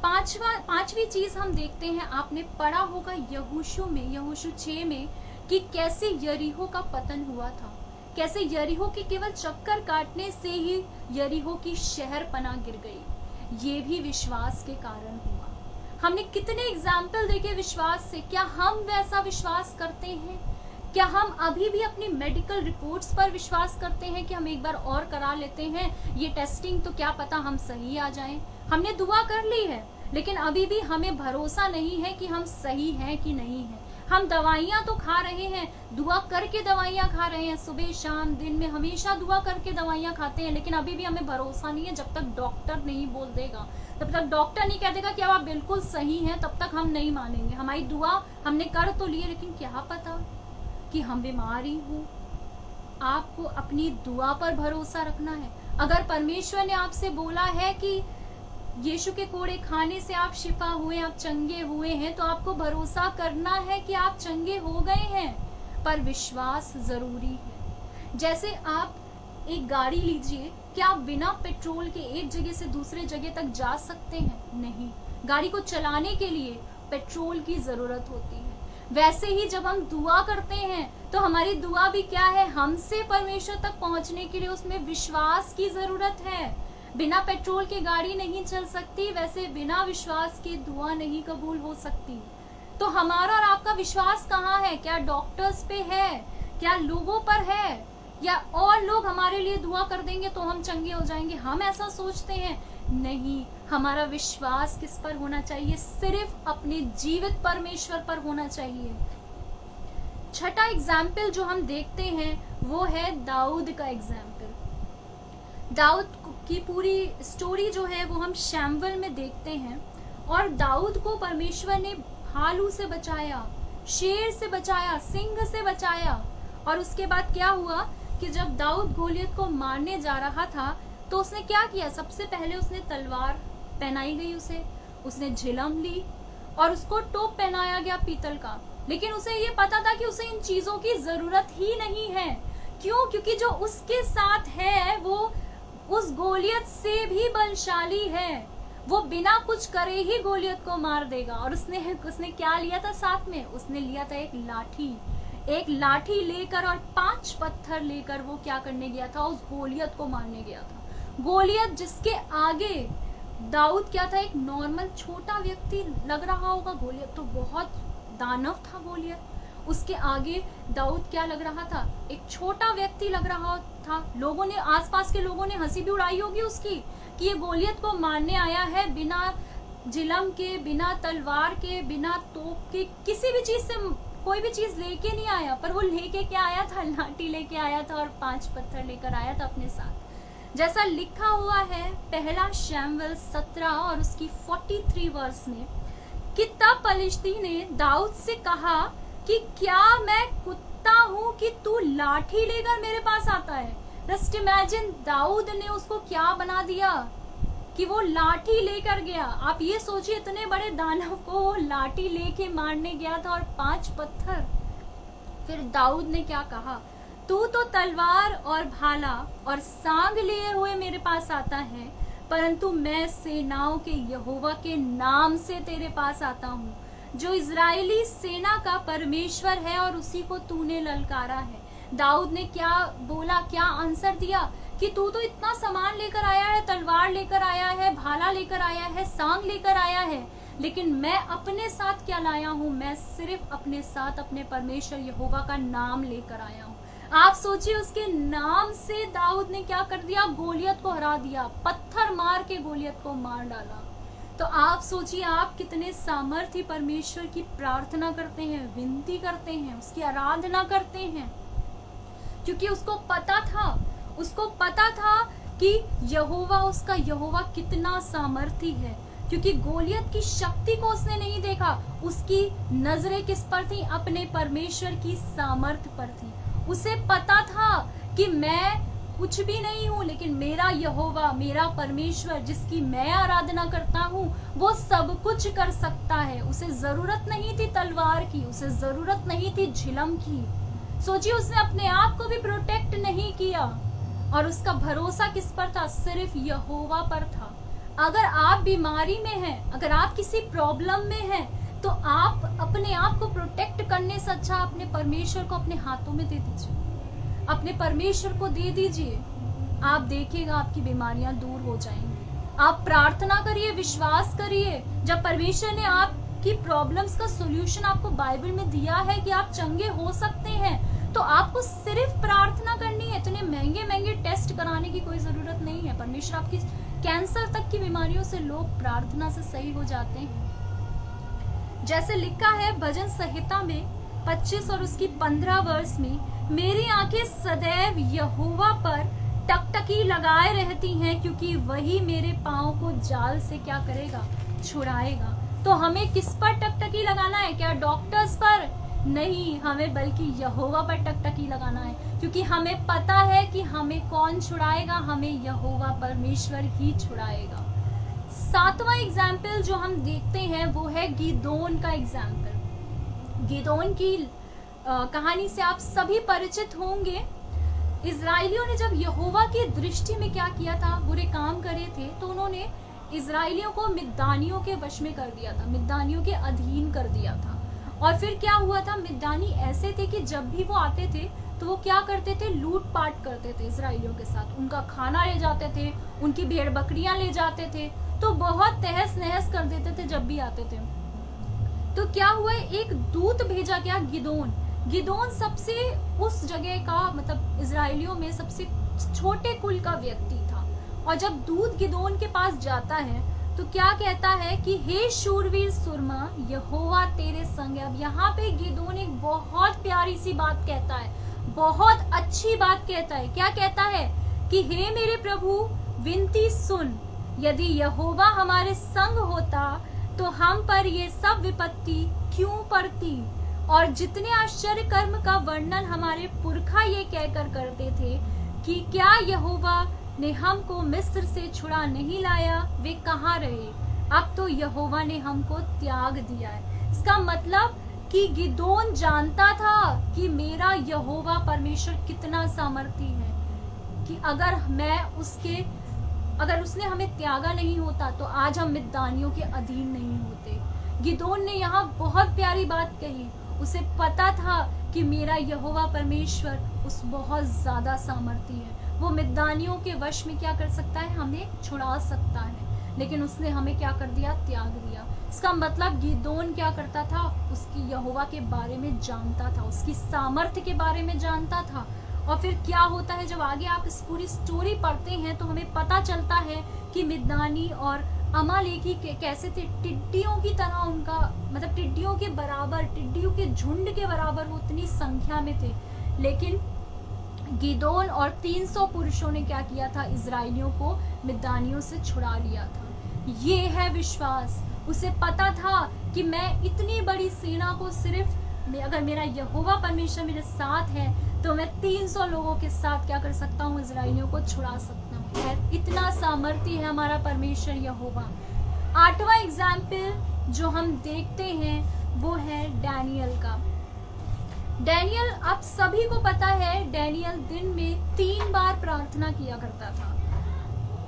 पांचवी चीज हम देखते हैं, आपने पढ़ा होगा यहोशू 6 में कि कैसे यरीहो का पतन हुआ था, कैसे यरीहो के केवल चक्कर काटने से ही यरीहो की शहर पना गिर गई। ये भी विश्वास के कारण हुआ। हमने कितने एग्जाम्पल देखे विश्वास से। क्या हम वैसा विश्वास करते हैं? क्या हम अभी भी अपनी मेडिकल रिपोर्ट्स पर विश्वास करते हैं कि हम एक बार और करा लेते हैं ये टेस्टिंग, तो क्या पता हम सही आ जाएं? हमने दुआ कर ली है, लेकिन अभी भी हमें भरोसा नहीं है कि हम सही हैं कि नहीं है। हम दवाइयां तो खा रहे हैं, दुआ करके दवाइयां खा रहे हैं, सुबह शाम दिन में हमेशा दुआ करके दवाइयां खाते हैं, लेकिन अभी भी हमें भरोसा नहीं है। जब तक डॉक्टर नहीं बोल देगा, तब तक डॉक्टर नहीं कह देगा कि अब आप बिल्कुल सही हैं, तब तक हम नहीं मानेंगे। हमारी दुआ हमने कर तो लिए, लेकिन क्या पता कि हम बीमार ही हो। आपको अपनी दुआ पर भरोसा रखना है। अगर परमेश्वर ने आपसे बोला है कि यीशु के कोड़े खाने से आप शिफा हुए, आप चंगे हुए हैं, तो आपको भरोसा करना है कि आप चंगे हो गए हैं। पर विश्वास जरूरी है। जैसे आप एक गाड़ी लीजिए, क्या आप बिना पेट्रोल के एक जगह से दूसरे जगह तक जा सकते हैं? नहीं। गाड़ी को चलाने के लिए पेट्रोल की जरूरत होती है। वैसे ही जब हम दुआ करते हैं तो हमारी दुआ भी क्या है, हमसे परमेश्वर तक पहुंचने के लिए उसमें विश्वास की जरूरत है। बिना पेट्रोल के गाड़ी नहीं चल सकती, वैसे बिना विश्वास के दुआ नहीं कबूल हो सकती। तो हमारा और आपका विश्वास कहाँ है? क्या डॉक्टर्स पे है? क्या लोगों पर है? या और लोग हमारे लिए दुआ कर देंगे तो हम चंगे हो जाएंगे? हम ऐसा सोचते हैं? नहीं। हमारा विश्वास किस पर होना चाहिए? सिर्फ अपने जीवित परमेश्वर पर होना चाहिए। छठा एग्जाम्पल जो हम देखते हैं वो है दाऊद का एग्जाम्पल। दाऊद की पूरी स्टोरी जो है वो हम शैमुएल में देखते हैं। और दाऊद को परमेश्वर ने भालू से बचाया, शेर से बचाया, सिंह से बचाया। और उसके बाद क्या हुआ कि जब दाऊद गोलियत को मारने जा रहा था तो उसने क्या किया, सबसे पहले उसने तलवार पहनाई गई उसने झिलम ली और उसको टोप पहनाया गया पीतल का। लेकिन उसे ये पता था कि उसे इन चीजों की जरूरत ही नहीं है, क्यों? क्योंकि जो उसके साथ है वो उस गोलियत से भी बलशाली है। वो बिना कुछ करे ही गोलियत को मार देगा। और उसने क्या लिया था साथ में? उसने लिया था एक लाठी लेकर और 5 पत्थर लेकर वो क्या करने गया था? उस गोलियत को मारने गया था। गोलियत जिसके आगे दाऊद क्या था? एक नॉर्मल छोटा व्यक्ति लग रहा होगा। गोलियत तो बहुत दानव था। गोलियत उसके आगे दाऊद क्या लग रहा था? एक छोटा व्यक्ति लग रहा था। लोगों ने, आसपास के लोगों ने हंसी भी उड़ाई होगी उसकी कि ये गोलियत को मारने आया है बिना जिलम के, बिना तलवार के, बिना तोप के, किसी भी चीज से कोई भी चीज लेके नहीं आया। पर वो लेके क्या आया था? लाठी लेके आया था और 5 पत्थर लेकर आया था अपने साथ। जैसा लिखा हुआ है पहला शमूएल 17 और उसकी 43 वर्स में कि तब पलिश्ती ने दाऊद से कहा कि क्या मैं कुत्ता हूं कि तू लाठी लेकर मेरे पास आता है? जस्ट इमेजिन, दाऊद ने उसको क्या बना दिया कि वो लाठी लेकर गया। आप ये सोचिए, इतने बड़े दानव को वो लाठी लेके मारने गया था और 5 पत्थर। फिर दाऊद ने क्या कहा? तू तो तलवार और भाला और सांग लिए हुए मेरे पास आता है, परंतु मैं सेनाओं के यहोवा के नाम से तेरे पास आता हूँ, जो इजरायली सेना का परमेश्वर है और उसी को तूने ललकारा है। दाऊद ने क्या बोला, क्या आंसर दिया कि तू तो इतना सामान लेकर आया है, तलवार लेकर आया है, भाला लेकर आया है, सांग लेकर आया है, लेकिन मैं अपने साथ क्या लाया हूँ? मैं सिर्फ अपने साथ अपने परमेश्वर यहोवा का नाम लेकर आया हूँ। आप सोचिए, उसके नाम से दाऊद ने क्या कर दिया? गोलियत को हरा दिया, पत्थर मार के गोलियत को मार डाला। तो आप सोचिए, आप कितने सामर्थ्य परमेश्वर की प्रार्थना करते हैं, विनती करते हैं, उसकी आराधना करते हैं, क्योंकि उसको पता था कि यहोवा, उसका यहोवा कितना सामर्थी है। क्योंकि गोलियत की शक्ति को उसने नहीं देखा, उसकी नजरें किस पर थी? अपने परमेश्वर की सामर्थ्य पर थी। उसे पता था कि मैं कुछ भी नहीं हूँ, लेकिन मेरा यहोवा, मेरा परमेश्वर जिसकी मैं आराधना करता हूँ, वो सब कुछ कर सकता है। उसे जरूरत नहीं थी तलवार की, उसे जरूरत नहीं थी झिलम की। सोचिए, उसने अपने आप को भी प्रोटेक्ट नहीं किया और उसका भरोसा किस पर था? सिर्फ यहोवा पर था। अगर आप बीमारी में हैं, अगर आप किसी प्रॉब्लम में हैं, तो आप अपने आप को प्रोटेक्ट करने से अच्छा अपने परमेश्वर को अपने हाथों में दे दीजिए, अपने परमेश्वर को दे दीजिए। आप देखिएगा आपकी बीमारियां दूर हो जाएंगी। आप प्रार्थना करिए, विश्वास करिए। जब परमेश्वर ने आपकी प्रॉब्लम्स का सॉल्यूशन आपको बाइबल में दिया है कि आप चंगे हो सकते हैं, तो आपको सिर्फ प्रार्थना करनी है। इतने महंगे टेस्ट कराने की कोई जरूरत नहीं है। परमेश्वर आपकी कैंसर तक की बीमारियों से लोग प्रार्थना से सही हो जाते हैं। जैसे लिखा है भजन संहिता में 25 और उसकी 15 वर्ष में, मेरी आंखें सदैव यहोवा पर टकटकी लगाए रहती हैं, क्योंकि वही मेरे पांव को जाल से क्या करेगा? छुड़ाएगा। तो हमें किस पर टकटकी लगाना है? क्या डॉक्टर्स पर? नहीं, हमें बल्कि यहोवा पर टकटकी लगाना है, क्योंकि हमें पता है कि हमें कौन छुड़ाएगा? हमें यहोवा परमेश्वर ही छुड़ाएगा। 7वां एग्जाम्पल जो हम देखते हैं वो है गिदोन का एग्जाम्पल। गिदोन की कहानी से आप सभी परिचित होंगे। इजराइलियों ने जब यहोवा की दृष्टि में क्या किया था? बुरे काम करे थे, तो उन्होंने इजराइलियों को मिद्यानियों के वश में कर दिया था, मिद्यानियों के अधीन कर दिया था। और फिर क्या हुआ था? मिद्यानी ऐसे थे कि जब भी वो आते थे तो वो क्या करते थे? लूटपाट करते थे इजराइलियों के साथ। उनका खाना ले जाते थे, उनकी भेड़ बकरियां ले जाते थे, तो बहुत तहस नहस कर देते थे जब भी आते थे। तो क्या हुआ? एक दूत भेजा गया गिदोन सबसे उस जगह का, मतलब इजराइलियों में सबसे छोटे कुल का व्यक्ति था। और जब दूत गिदोन के पास जाता है तो क्या कहता है कि हे शूरवीर सुरमा, यहोवा तेरे संग है। अब यहाँ पे गिदोन एक बहुत प्यारी सी बात कहता है, बहुत अच्छी बात कहता है। क्या कहता है कि हे मेरे प्रभु, विनती सुन, यदि यहोवा हमारे संग होता तो हम पर ये सब विपत्ति क्यों पड़ती? और जितने आश्चर्य कर्म का वर्णन हमारे पुरखा ये कहकर करते थे कि क्या यहोवा ने हमको मिस्र से छुड़ा नहीं लाया, वे कहाँ रहे? अब तो यहोवा ने हमको त्याग दिया है। इसका मतलब कि गिदोन जानता था कि मेरा यहोवा परमेश्वर कितना सामर्थी है, कि अगर उसने हमें त्यागा नहीं होता तो आज हम मिद्यानियों के अधीन नहीं होते। गिदोन ने यहाँ बहुत प्यारी बात कही, उसे पता था कि मेरा यहोवा परमेश्वर उस बहुत ज्यादा सामर्थी है, वो मिद्यानियों के वश में क्या कर सकता है, हमें छुड़ा सकता है। लेकिन उसने हमें क्या कर दिया, त्याग दिया। इसका मतलब गिदोन क्या करता था, उसकी यहोवा के बारे में जानता था, उसकी सामर्थ्य के बारे में जानता था। और फिर क्या होता है, जब आगे आप इस पूरी स्टोरी पढ़ते हैं तो हमें पता चलता है कि मिद्यानी और अमालेकी कैसे थे, टिड्डियों की तरह, उनका मतलब टिड्डियों के बराबर, टिड्डियों के झुंड के बराबर वो उतनी संख्या में थे। लेकिन गिदोन और 300 पुरुषों ने क्या किया था, इजराइलियों को मिद्यानियों से छुड़ा लिया था। ये है विश्वास। उसे पता था कि मैं इतनी बड़ी सेना को अगर मेरा यहोवा परमेश्वर मेरे साथ है तो मैं 300 लोगों के साथ क्या कर सकता हूँ, इजराइलियों को छुड़ा सकता हूँ। इतना सामर्थी है हमारा परमेश्वर यहोवा। 8वां एग्जाम्पल जो हम देखते हैं वो है डैनियल का। डैनियल, आप सभी को पता है, डैनियल दिन में 3 बार प्रार्थना किया करता था।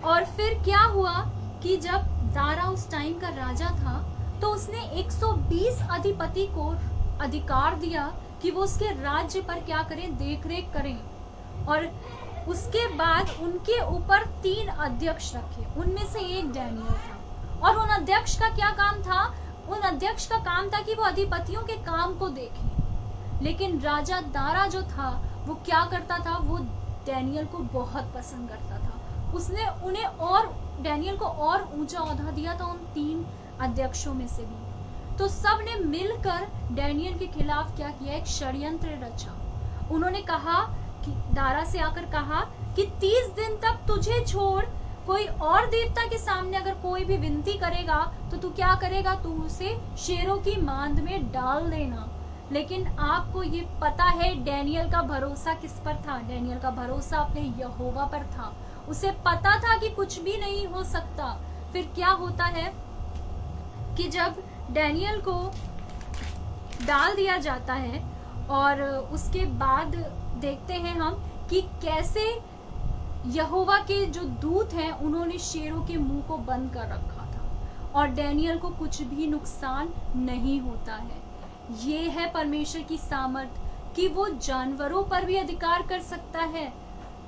और फिर क्या हुआ कि जब दारा उस टाइम का राजा था तो उसने 120 अधिपति को अधिकार दिया कि वो उसके राज्य पर क्या करें, देख रेख करें। और उसके बाद उनके ऊपर 3 अध्यक्ष रखे, उनमें से एक डैनियल था। और उन अध्यक्ष का क्या काम था, उन अध्यक्ष का काम था कि वो अधिपतियों के काम को देखें। लेकिन राजा दारा जो था वो क्या करता था, वो डैनियल को बहुत पसंद करता था। उसने उन्हें और डैनियल को और ऊंचा ओहदा दिया था उन 3 अध्यक्षों में से भी। तो सब ने मिलकर डैनियल के खिलाफ क्या किया, एक षड्यंत्र रचा। उन्होंने कहा कि दारा से आकर कहा कि 30 दिन तक तुझे छोड़ कोई और देवता के सामने अगर कोई भी विनती करेगा तो तू क्या करेगा, तू उसे शेरों की मांद में डाल देना। लेकिन आपको ये पता है डैनियल का भरोसा किस पर था, डैनियल का भरोसा अपने यहोवा पर था। उसे पता था कि कुछ भी नहीं हो सकता। फिर क्या होता है कि जब डैनियल को डाल दिया जाता है और उसके बाद देखते हैं हम कि कैसे यहोवा के जो दूत हैं उन्होंने शेरों के मुंह को बंद कर रखा था और डैनियल को कुछ भी नुकसान नहीं होता है। ये है परमेश्वर की सामर्थ कि वो जानवरों पर भी अधिकार कर सकता है,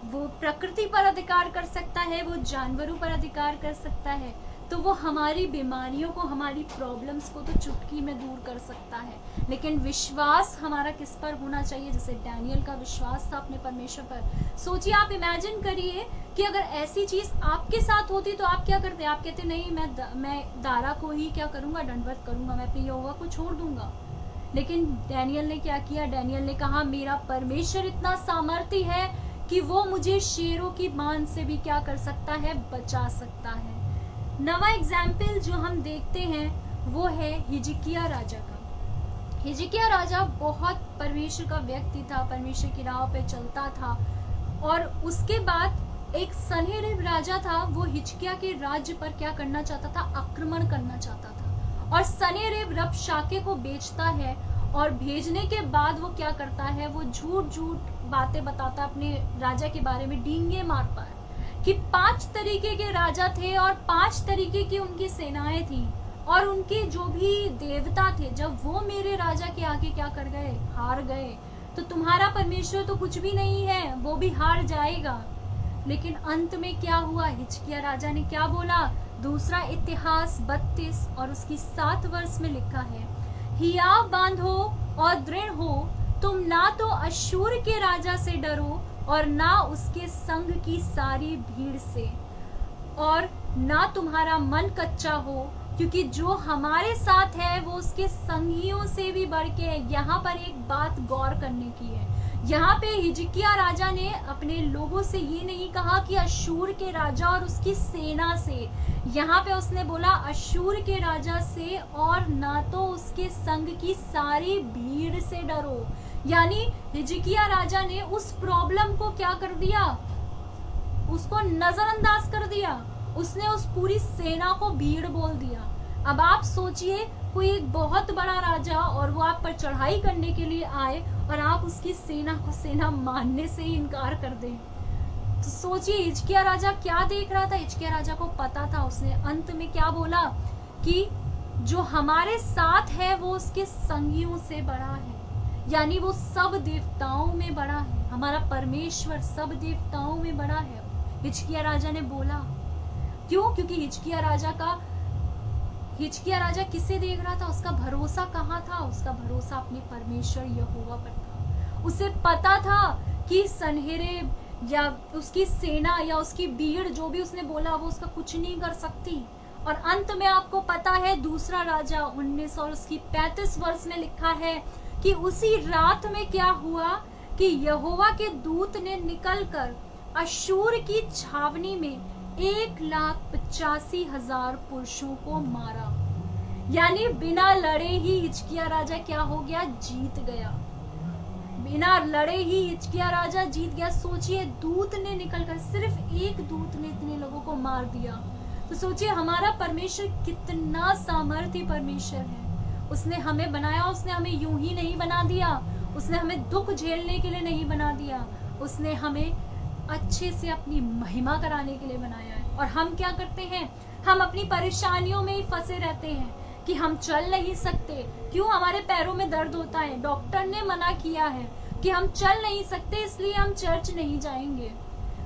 वो प्रकृति पर अधिकार कर सकता है, वो जानवरों पर अधिकार कर सकता है। तो वो हमारी बीमारियों को, हमारी प्रॉब्लम्स को तो चुटकी में दूर कर सकता है। लेकिन विश्वास हमारा किस पर होना चाहिए, जैसे डैनियल का विश्वास था अपने परमेश्वर पर। सोचिए, आप इमेजिन करिए कि अगर ऐसी चीज आपके साथ होती तो आप क्या करते? आप कहते नहीं, मैं दारा को ही क्या करूंगा, दंडवत करूंगा, मैं अपने यहोवा को छोड़ दूंगा। लेकिन डैनियल ने क्या किया? डैनियल ने कहा मेरा परमेश्वर इतना सामर्थी है कि वो मुझे शेरों की मान से भी क्या कर सकता है, बचा सकता है। नवा एग्जाम्पल जो हम देखते हैं वो है हिजकिय्याह राजा का। हिजकिय्याह राजा बहुत परमेश्वर का व्यक्ति था, परमेश्वर की राह पे चलता था। और उसके बाद एक सन्हेरीब राजा था, वो हिजकिय्याह के राज्य पर क्या करना चाहता था, आक्रमण करना चाहता था। और सन्हेरीब रबशाके को बेचता है और भेजने के बाद वो क्या करता है, वो झूठ बातें बताता अपने राजा के बारे में, डींगे मारता है कि 5 तरीके के राजा थे और 5 तरीके की उनकी सेनाएं थी और उनके जो भी देवता थे, जब वो मेरे राजा के आगे क्या कर गए, हार गए, तो तुम्हारा परमेश्वर तो कुछ भी नहीं है, वो भी हार जाएगा। लेकिन अंत में क्या हुआ? हिजकिय्याह राजा ने क्या बोला? दूसरा इतिहास 32 और उसकी 7 वर्ष में लिखा है, हियाव बांधो और दृढ़ हो, तुम ना तो अश्शूर के राजा से डरो और ना उसके संग की सारी भीड़ से, और ना तुम्हारा मन कच्चा हो, क्योंकि जो हमारे साथ है वो उसके संगियों से भी बढ़ के है। यहाँ पर एक बात गौर करने की है, यहाँ पे हिजकिय्याह राजा ने अपने लोगों से ये नहीं कहा कि अश्शूर के राजा और उसकी सेना से, यहाँ पे उसने बोला अश्शूर के राजा से और ना तो उसके संग की सारी भीड़ से डरो। यानी हिजकिय्याह राजा ने उस प्रॉब्लम को क्या कर दिया, उसको नजरअंदाज कर दिया। उसने उस पूरी सेना को भीड़ बोल दिया। अब आप सोचिए, कोई एक बहुत बड़ा राजा और वो आप पर चढ़ाई करने के लिए आए और आप उसकी सेना को सेना मानने से ही इनकार कर दें। तो सोचिए हिजकिय्याह राजा क्या देख रहा था। हिजकिय्याह राजा को पता था, उसने अंत में क्या बोला कि जो हमारे साथ है वो उसके संगियों से बड़ा है, यानी वो सब देवताओं में बड़ा है। हमारा परमेश्वर सब देवताओं में बड़ा है, हिजकिय्याह राजा ने बोला। क्यों? क्योंकि हिजकिय्याह राजा किसे देख रहा था? उसका भरोसा कहाँ था? उसका भरोसा अपने परमेश्वर यहोवा पर था। उसे पता था कि सनहेरेब या उसकी सेना या उसकी भीड़ जो भी उसने बोला वो उसका कुछ नहीं कर सकती। और अंत में आपको पता है दूसरा राजा 19 और उसकी 35 वर्ष में लिखा है कि उसी रात में क्या हुआ कि यहोवा के दूत ने निकलकर अशूर की छावनी में 1,85,000 पुरुषों को मारा। यानी बिना लड़े ही हिजकिय्याह राजा क्या हो गया? जीत गया। बिना लड़े ही हिजकिय्याह राजा जीत गया। सोचिए दूत ने निकलकर, सिर्फ एक दूत ने इतने लोगों को मार दिया। तो सोचिए हमारा परमेश्वर कितना सामर्थी परमेश्वर है। उसने हमें बनाया, उसने हमें यूं ही नहीं बना दिया, उसने हमें दुख झेलने के लिए नहीं बना दिया, उसने हमें अच्छे से अपनी महिमा कराने के लिए बनाया है। और हम क्या करते हैं? हम अपनी परेशानियों में ही फंसे रहते हैं कि हम चल नहीं सकते। क्यों? हमारे पैरों में दर्द होता है, डॉक्टर ने मना किया है कि हम चल नहीं सकते, इसलिए हम चर्च नहीं जाएंगे।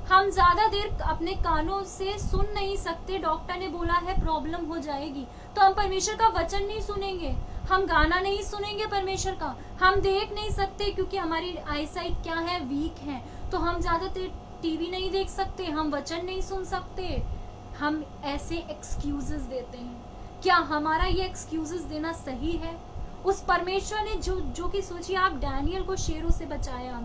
हम ज्यादा देर अपने कानों से सुन नहीं सकते, डॉक्टर ने बोला है प्रॉब्लम हो जाएगी, तो हम परमेश्वर का वचन नहीं सुनेंगे। हम गाना नहीं सुनेंगे परमेश्वर का। हम देख नहीं सकते क्योंकि हमारी आईसाइट क्या है? वीक है। तो हम ज्यादा देर टीवी नहीं देख सकते, हम वचन नहीं सुन सकते। हम ऐसे एक्सक्यूजेस देते हैं। क्या हमारा ये एक्सक्यूजेस देना सही है? उस परमेश्वर ने जो कि सोचिए आप डैनियल को शेरों से बचाया,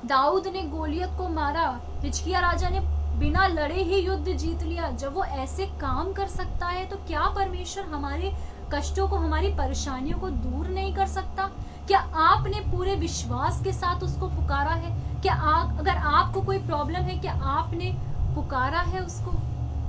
दाऊद ने गोलियत को मारा, हिजकिय्याह राजा ने बिना लड़े ही युद्ध जीत लिया। जब वो ऐसे काम कर सकता है तो क्या परमेश्वर हमारे कष्टों को, हमारी परेशानियों को दूर नहीं कर सकता? क्या आपने पूरे विश्वास के साथ उसको पुकारा है? क्या अगर आपको कोई प्रॉब्लम है, क्या आपने पुकारा है उसको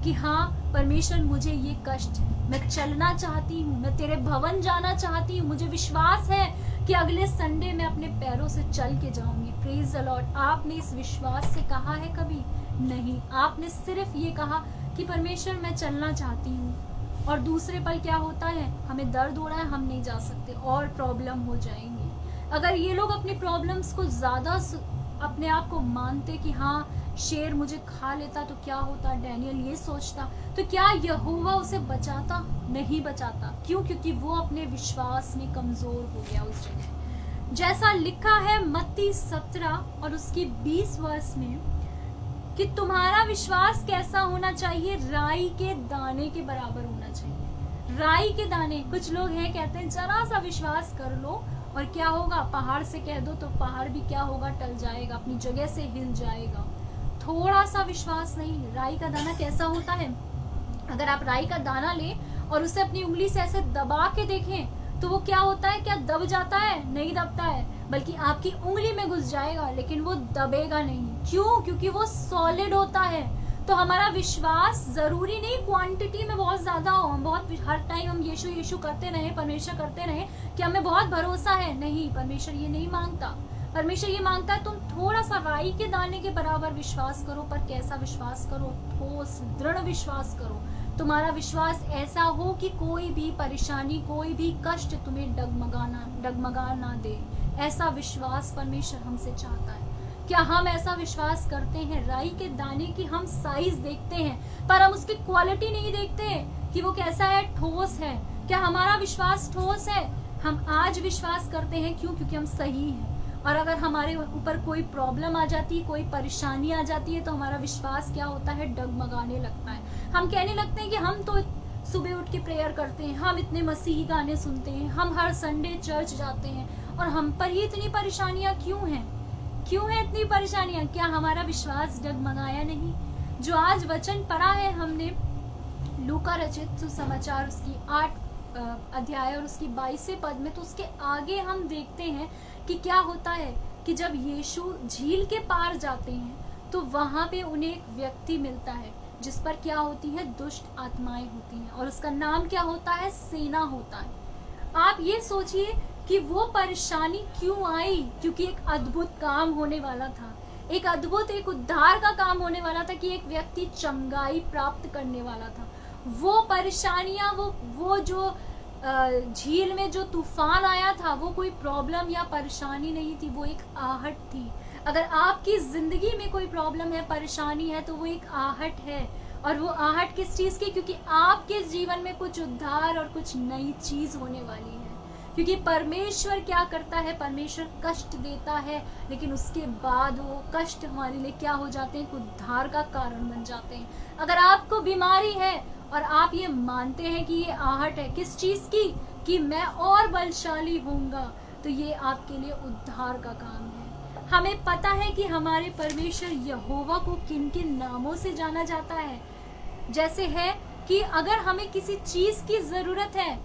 कि हाँ परमेश्वर मुझे ये कष्ट है, मैं चलना चाहती हूँ, मैं तेरे भवन जाना चाहती हूँ, मुझे विश्वास है कि अगले संडे मैं अपने पैरों से चल के जाऊंगी। Praise the Lord. आपने इस विश्वास से कहा है कभी? नहीं। आपने सिर्फ ये कहा कि परमेश्वर मैं चलना चाहती हूँ, और दूसरे पल क्या होता है? हमें दर्द हो रहा है, हम नहीं जा सकते और प्रॉब्लम हो जाएंगी। अगर ये लोग अपनी प्रॉब्लम्स को ज्यादा अपने आप को मानते कि हाँ शेर मुझे खा लेता तो क्या होता, डैनियल ये सोचता, तो क्या यहोवा उसे बचाता? नहीं बचाता। क्यों? क्योंकि वो अपने विश्वास में कमजोर हो गया उस जगह। जैसा लिखा है मत्ती 17 और उसकी 20 वर्ष में कि तुम्हारा विश्वास कैसा होना चाहिए? राई के दाने के बराबर होना चाहिए। राई के दाने। कुछ लोग हैं कहते हैं जरा सा विश्वास कर लो और क्या होगा? पहाड़ से कह दो तो पहाड़ भी क्या होगा? टल जाएगा, अपनी जगह से हिल जाएगा। थोड़ा सा विश्वास नहीं। राई का दाना कैसा होता है? अगर आप राई का दाना लें और उसे अपनी उंगली से ऐसे दबा के देखें तो वो क्या होता है? क्या दब जाता है? नहीं दबता है, बल्कि आपकी उंगली में घुस जाएगा, लेकिन वो दबेगा नहीं। क्यों? क्योंकि वो सॉलिड होता है। तो हमारा विश्वास जरूरी नहीं क्वांटिटी में बहुत ज्यादा हो, हम बहुत हर टाइम हम यीशु यीशु करते रहे, परमेश्वर करते रहे कि हमें बहुत भरोसा है। नहीं, परमेश्वर ये नहीं मांगता। परमेश्वर ये मांगता है तुम थोड़ा सा राई के दाने के बराबर विश्वास करो। पर कैसा विश्वास करो? ठोस दृढ़ विश्वास करो। तुम्हारा विश्वास ऐसा हो कि कोई भी परेशानी, कोई भी कष्ट तुम्हें डगमगा ना दे। ऐसा विश्वास परमेश्वर हमसे चाहता है। क्या हम ऐसा विश्वास करते हैं? राई के दाने की हम साइज देखते हैं पर हम उसकी क्वालिटी नहीं देखते कि वो कैसा है, ठोस है। क्या हमारा विश्वास ठोस है? हम आज विश्वास करते हैं। क्यों? क्योंकि हम सही हैं। और अगर हमारे ऊपर कोई प्रॉब्लम आ जाती है, कोई परेशानी आ जाती है, तो हमारा विश्वास क्या होता है? डगमगाने लगता है। हम कहने लगते हैं कि हम तो सुबह उठ के प्रेयर करते हैं, हम इतने मसीही गाने सुनते हैं, हम हर संडे चर्च जाते हैं, और हम पर ही इतनी परेशानियां क्यों हैं? क्यों है इतनी परेशानियां? क्या हमारा विश्वास डगमगाया नहीं? जो आज वचन पढ़ा है हमने लूका रचित सुसमाचार उसकी 8 अध्याय और उसकी 22वें पद में, तो उसके आगे हम देखते हैं कि क्या होता है कि जब यीशु झील के पार जाते हैं तो वहां पे उन्हें एक व्यक्ति मिलता है जिस पर क्या होती है, दुष्ट आत्माएं होती हैं, और उसका नाम क्या होता है, सेना होता है। आप ये सोचिए कि वो परेशानी क्यों आई, क्योंकि एक अद्भुत काम होने वाला था, एक अद्भुत, एक उद्धार का काम होने वाला था, कि एक व्यक्ति चंगाई प्राप्त करने वाला था। वो परेशानियां, वो जो झील में जो तूफान आया था, वो कोई प्रॉब्लम या परेशानी नहीं थी, वो एक आहट थी। अगर आपकी जिंदगी में कोई प्रॉब्लम है, परेशानी है, तो वो एक आहट है। और वो आहट किस चीज की, क्योंकि आपके जीवन में कुछ उद्धार और कुछ नई चीज होने वाली है। क्योंकि परमेश्वर क्या करता है, परमेश्वर कष्ट देता है, लेकिन उसके बाद वो कष्ट हमारे लिए क्या हो जाते हैं, उद्धार का कारण बन जाते हैं। अगर आपको बीमारी है और आप ये मानते हैं कि ये आहट है किस चीज की, कि मैं और बलशाली होऊंगा, तो ये आपके लिए उद्धार का काम है। हमें पता है कि हमारे परमेश्वर यहोवा को किन किन नामों से जाना जाता है। जैसे है कि अगर हमें किसी चीज की जरूरत है,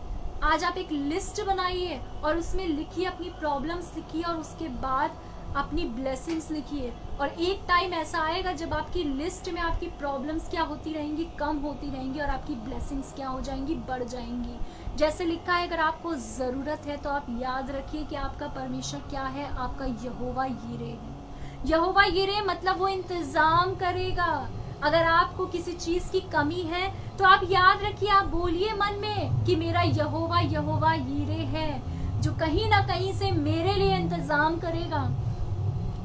आज आप एक लिस्ट बनाइए और उसमें लिखिए अपनी प्रॉब्लम्स लिखिए, और उसके बाद अपनी ब्लेसिंग्स लिखिए। और एक टाइम ऐसा आएगा जब आपकी लिस्ट में आपकी प्रॉब्लम्स क्या होती रहेंगी, कम होती रहेंगी, और आपकी ब्लेसिंग्स क्या हो जाएंगी, बढ़ जाएंगी। जैसे लिखा है, अगर आपको ज़रूरत है तो आप याद रखिए कि आपका परमेश्वर क्या है, आपका यहोवा यिरे है। यहोवा यिरे मतलब वो इंतजाम करेगा। अगर आपको किसी चीज की कमी है तो आप याद रखिए, आप बोलिए मन में कि मेरा यहोवा यहोवा यिरे है, जो कहीं ना कहीं से मेरे लिए इंतजाम करेगा।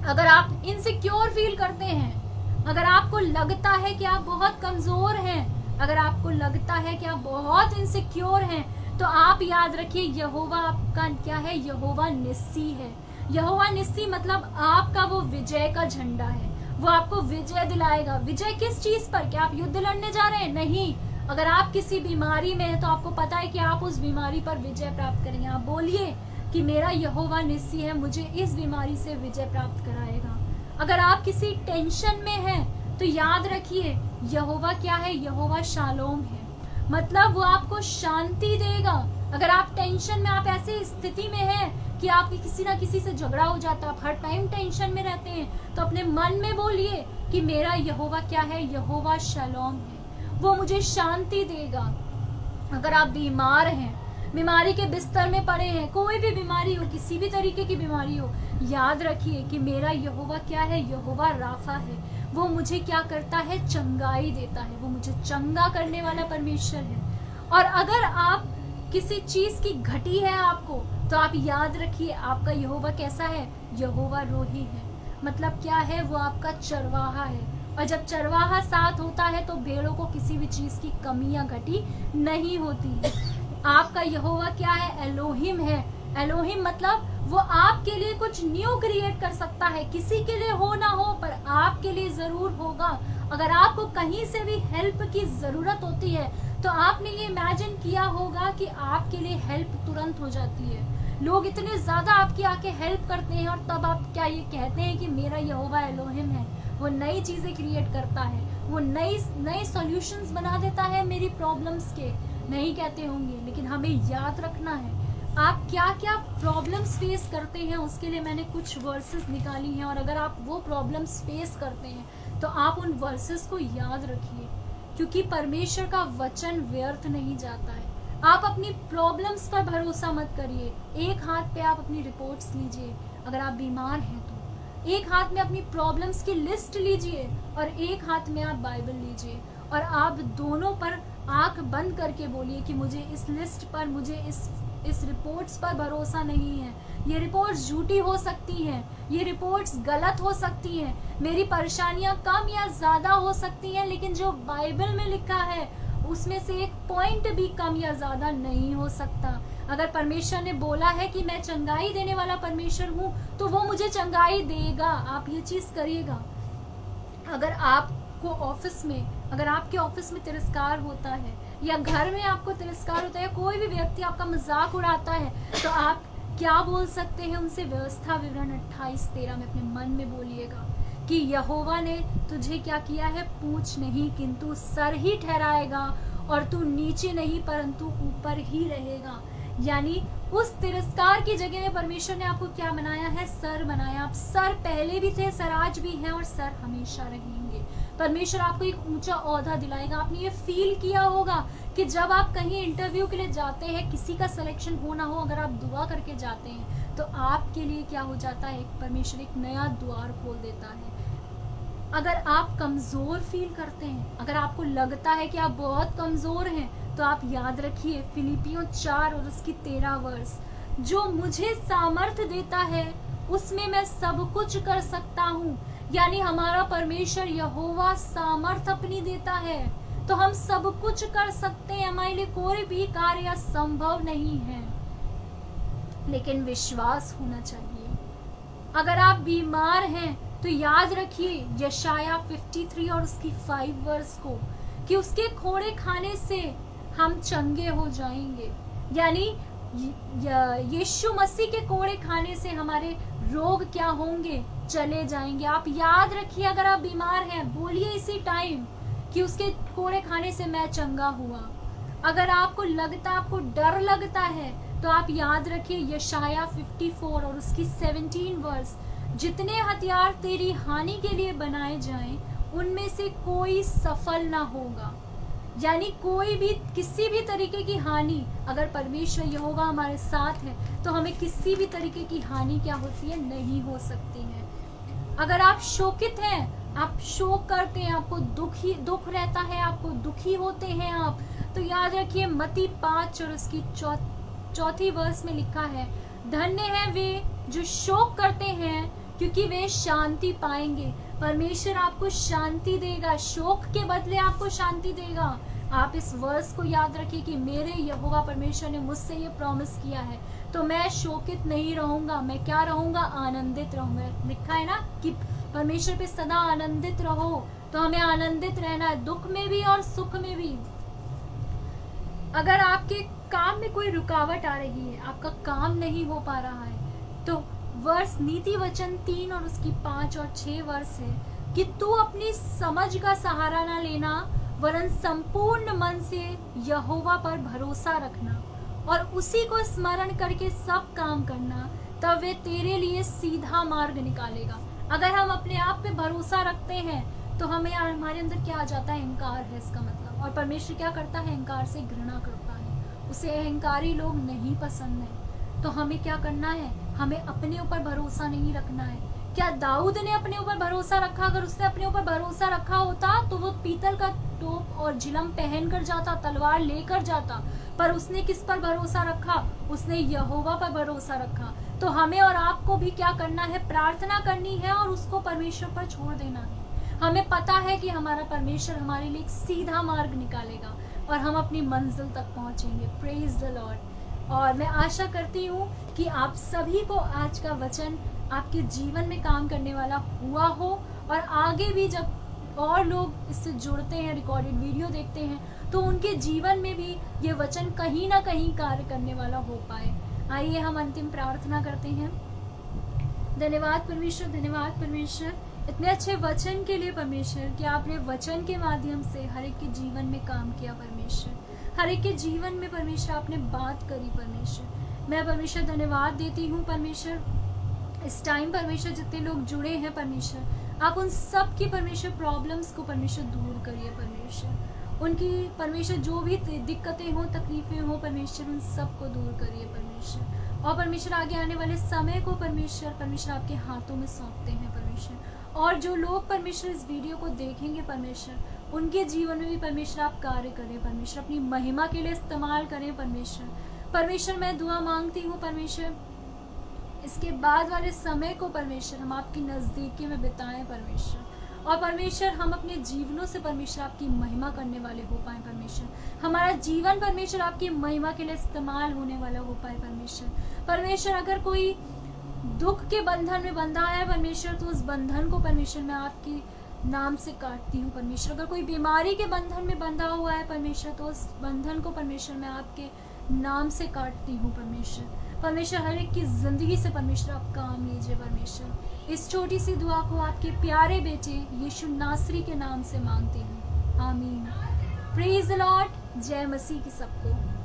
अगर आप इनसिक्योर फील करते हैं, अगर आपको लगता है कि आप बहुत कमजोर हैं, अगर आपको लगता है कि आप बहुत इनसिक्योर हैं, तो आप याद रखिए यहोवा आपका क्या है, यहोवा निस्सी है। यहोवा निस्सी मतलब आपका वो विजय का झंडा है, वो आपको विजय दिलाएगा। विजय किस चीज पर, क्या आप युद्ध लड़ने जा रहे हैं? नहीं। अगर आप किसी बीमारी में हैं तो आपको पता है कि आप उस बीमारी पर विजय प्राप्त करेंगे। आप बोलिए कि मेरा यहोवा निस्सी है, मुझे इस बीमारी से विजय प्राप्त कराएगा। अगर आप किसी टेंशन में हैं तो याद रखिए यहोवा क्या है, यहोवा शालोम है, मतलब वो आपको शांति देगा। अगर आप टेंशन में, आप ऐसी स्थिति में हैं कि आपकी किसी ना किसी से झगड़ा हो जाता है, आप हर टाइम टेंशन में रहते हैं, तो अपने मन में बोलिए कि मेरा यहोवा क्या है, यहोवा शालोम है, वो मुझे शांति देगा। अगर आप बीमार हैं, बीमारी के बिस्तर में पड़े हैं, कोई भी बीमारी हो, किसी भी तरीके की बीमारी हो, याद रखिए कि मेरा यहोवा क्या है, यहोवा राफा है, वो मुझे क्या करता है, चंगाई देता है, वो मुझे चंगा करने वाला परमेश्वर है। और अगर आप किसी चीज की घटी है आपको, तो आप याद रखिए आपका यहोवा कैसा है, यहोवा रोही है, मतलब क्या है, वो आपका चरवाहा है। और जब चरवाहा साथ होता है तो भेड़ों को किसी भी चीज की कमी या घटी नहीं होती है। आपका यहोवा क्या है, एलोहिम है। एलोहिम मतलब वो आपके लिए कुछ न्यू क्रिएट कर सकता है, किसी के लिए हो ना हो पर आपके लिए जरूर होगा। अगर आपको कहीं से भी हेल्प की जरूरत होती है तो आपने ये इमेजिन किया होगा कि आपके लिए हेल्प तुरंत हो जाती है। लोग इतने ज्यादा आपकी आके हेल्प करते हैं, और तब आप क्या ये कहते हैं कि मेरा यहोवा एलोहिम है, वो नई चीजें क्रिएट करता है, वो नए सॉल्यूशंस बना देता है मेरी प्रॉब्लम्स के, नहीं कहते होंगे। लेकिन हमें याद रखना है आप क्या क्या प्रॉब्लम्स फेस करते हैं, उसके लिए मैंने कुछ वर्सेस निकाली हैं। और अगर आप वो प्रॉब्लम्स फेस करते हैं तो आप उन वर्सेस को याद रखिए, क्योंकि परमेश्वर का वचन व्यर्थ नहीं जाता है। आप अपनी प्रॉब्लम्स पर भरोसा मत करिए। एक हाथ पे आप अपनी रिपोर्ट्स लीजिए, अगर आप बीमार हैं तो एक हाथ में अपनी प्रॉब्लम्स की लिस्ट लीजिए और एक हाथ में आप बाइबल लीजिए, और आप दोनों पर आंख बंद करके बोलिए कि मुझे इस लिस्ट पर, मुझे इस रिपोर्ट्स पर भरोसा नहीं है। ये रिपोर्ट्स झूठी हो सकती हैं, ये रिपोर्ट्स गलत हो सकती हैं, मेरी परेशानियां कम या ज्यादा हो सकती हैं, लेकिन जो बाइबल में लिखा है उसमें से एक पॉइंट भी कम या ज्यादा नहीं हो सकता। अगर परमेश्वर ने बोला है कि मैं चंगाई देने वाला परमेश्वर हूँ, तो वो मुझे चंगाई देगा। आप ये चीज करिएगा। अगर आपको ऑफिस में, अगर आपके ऑफिस में तिरस्कार होता है, या घर में आपको तिरस्कार होता है, कोई भी व्यक्ति आपका मजाक उड़ाता है, तो आप क्या बोल सकते हैं उनसे? व्यवस्था विवरण 28:13 में अपने मन में बोलिएगा कि यहोवा ने तुझे क्या किया है, पूंछ नहीं किंतु सर ही ठहराएगा, और तू नीचे नहीं परंतु ऊपर ही रहेगा। यानी उस तिरस्कार की जगह में परमेश्वर ने आपको क्या बनाया है, सर बनाया। आप सर पहले भी थे, सर आज भी हैं, और सर हमेशा रहेंगे। परमेश्वर आपको एक ऊंचा ओहदा दिलाएगा। आपने ये फील किया होगा कि जब आप कहीं इंटरव्यू के लिए जाते हैं, किसी का सिलेक्शन होना हो, अगर आप दुआ करके जाते हैं तो आपके लिए क्या हो जाता है, परमेश्वर एक नया द्वार खोल देता है। अगर आप कमजोर फील करते हैं, अगर आपको लगता है कि आप बहुत कमजोर हैं, तो आप याद रखिए फिलिपियों 4 और उसकी 13 वर्ष, जो मुझे सामर्थ्य देता है उसमें मैं सब कुछ कर सकता हूँ। यानी हमारा परमेश्वर यहोवा सामर्थ्य अपनी देता है तो हम सब कुछ कर सकते हैं। हमारे लिए कोई भी कार्य असंभव नहीं है, लेकिन विश्वास होना चाहिए। अगर आप बीमार हैं तो याद रखिए यशाया 53 और उसकी 5 वर्ष को, कि उसके खोड़े खाने से हम चंगे हो जाएंगे। यानी यीशु मसीह के कोड़े खाने से हमारे रोग क्या होंगे, चले जाएंगे। आप याद रखिए, अगर आप बीमार हैं बोलिए इसी टाइम कि उसके कोड़े खाने से मैं चंगा हुआ। अगर आपको लगता, आपको डर लगता है, तो आप याद रखिए यशाया 54 और उसकी 17 वर्ष, जितने हथियार तेरी हानि के लिए बनाए जाएं उनमें से कोई सफल ना होगा। यानी कोई भी, किसी भी तरीके की हानि, अगर परमेश्वर यहोवा हमारे साथ है तो हमें किसी भी तरीके की हानि क्या होती है, नहीं हो सकती है। अगर आप शोकित हैं, आप शोक करते हैं, आपको दुख रहता है, आपको दुखी होते हैं आप, तो याद रखिए मत्ती 5 और उसकी 4 वर्ष में लिखा है, धन्य है वे जो शोक करते हैं क्योंकि वे शांति पाएंगे। परमेश्वर आपको शांति देगा, शोक के बदले आपको शांति देगा। आप इस वर्ष को याद रखिए कि मेरे यहोवा परमेश्वर ने मुझसे ये प्रॉमिस किया है, तो मैं शोकित नहीं रहूंगा, मैं क्या रहूंगा, आनंदित रहूंगा। लिखा है ना कि परमेश्वर पे सदा आनंदित रहो, तो हमें आनंदित रहना है, दुख में भी और सुख में भी। अगर आपके काम में कोई रुकावट आ रही है, आपका काम नहीं हो पा रहा है, तो वर्ष नीति वचन 3 और उसकी 5 और 6 वर्ष है कि तू अपनी समझ का सहारा ना लेना, वरन संपूर्ण मन से यहोवा पर भरोसा रखना और उसी को स्मरण करके सब काम करना, तब वे तेरे लिए सीधा मार्ग निकालेगा। अगर हम अपने आप पे भरोसा रखते हैं तो हमें, हमारे अंदर क्या आ जाता है, अहंकार है इसका मतलब। और परमेश्वर क्या करता है, अहंकार से घृणा करता है, उसे अहंकारी लोग नहीं पसंद है। तो हमें क्या करना है, हमें अपने ऊपर भरोसा नहीं रखना है। क्या दाऊद ने अपने ऊपर भरोसा रखा? अगर उसने अपने ऊपर भरोसा रखा होता तो वो पीतल का टोप और झिलम पहन कर जाता, तलवार लेकर जाता, पर उसने किस पर भरोसा रखा, उसने यहोवा पर भरोसा रखा। तो हमें और आपको भी क्या करना है, प्रार्थना करनी है और उसको परमेश्वर पर छोड़ देना है। हमें पता है कि हमारा परमेश्वर हमारे लिए एक सीधा मार्ग निकालेगा और हम अपनी मंजिल तक पहुंचेंगे। Praise the Lord. और मैं आशा करती हूँ कि आप सभी को आज का वचन आपके जीवन में काम करने वाला हुआ हो, और आगे भी जब और लोग इससे जुड़ते हैं, रिकॉर्डेड वीडियो देखते हैं, तो उनके जीवन में भी ये वचन कहीं ना कहीं कार्य करने वाला हो पाए। आइए हम अंतिम प्रार्थना करते हैं। धन्यवाद परमेश्वर, धन्यवाद परमेश्वर इतने अच्छे वचन के लिए परमेश्वर, कि आपने वचन के माध्यम से हर एक के जीवन में काम किया परमेश्वर, हर एक के जीवन में परमेश्वर आपने बात करी परमेश्वर। मैं परमेश्वर धन्यवाद देती हूँ परमेश्वर, इस टाइम परमेश्वर जितने लोग जुड़े हैं परमेश्वर, आप उन सब की परमेश्वर प्रॉब्लम्स को परमेश्वर दूर करिए परमेश्वर, उनकी परमेश्वर जो भी दिक्कतें हों, तकलीफें हों परमेश्वर, उन सब को दूर करिए परमेश्वर। और परमेश्वर आगे आने वाले समय को परमेश्वर आपके हाथों में सौंपते हैं परमेश्वर। और जो लोग परमेश्वर इस वीडियो को देखेंगे परमेश्वर, उनके जीवन में भी परमेश्वर आप कार्य करें परमेश्वर, अपनी महिमा के लिए इस्तेमाल करें परमेश्वर। मैं दुआ मांगती हूँ परमेश्वर, इसके बाद वाले समय को परमेश्वर हम आपकी नज़दीकी में बिताएं परमेश्वर, और परमेश्वर हम अपने जीवनों से परमेश्वर आपकी महिमा करने वाले हो पाए परमेश्वर। हमारा जीवन परमेश्वर आपकी महिमा के लिए इस्तेमाल होने वाला हो पाए परमेश्वर। अगर कोई दुख के बंधन में बंधा है परमेश्वर, तो उस बंधन को परमेश्वर मैं आपके नाम से काटती हूँ परमेश्वर। अगर कोई बीमारी के बंधन में बंधा हुआ है परमेश्वर, तो उस बंधन को परमेश्वर मैं आपके नाम से काटती हूँ परमेश्वर। हर एक की जिंदगी से परमेश्वर आप काम लीजिए परमेश्वर। इस छोटी सी दुआ को आपके प्यारे बेटे यीशु नासरी के नाम से मांगती हूँ, आमीन। Praise the Lord. जय मसीह की सबको।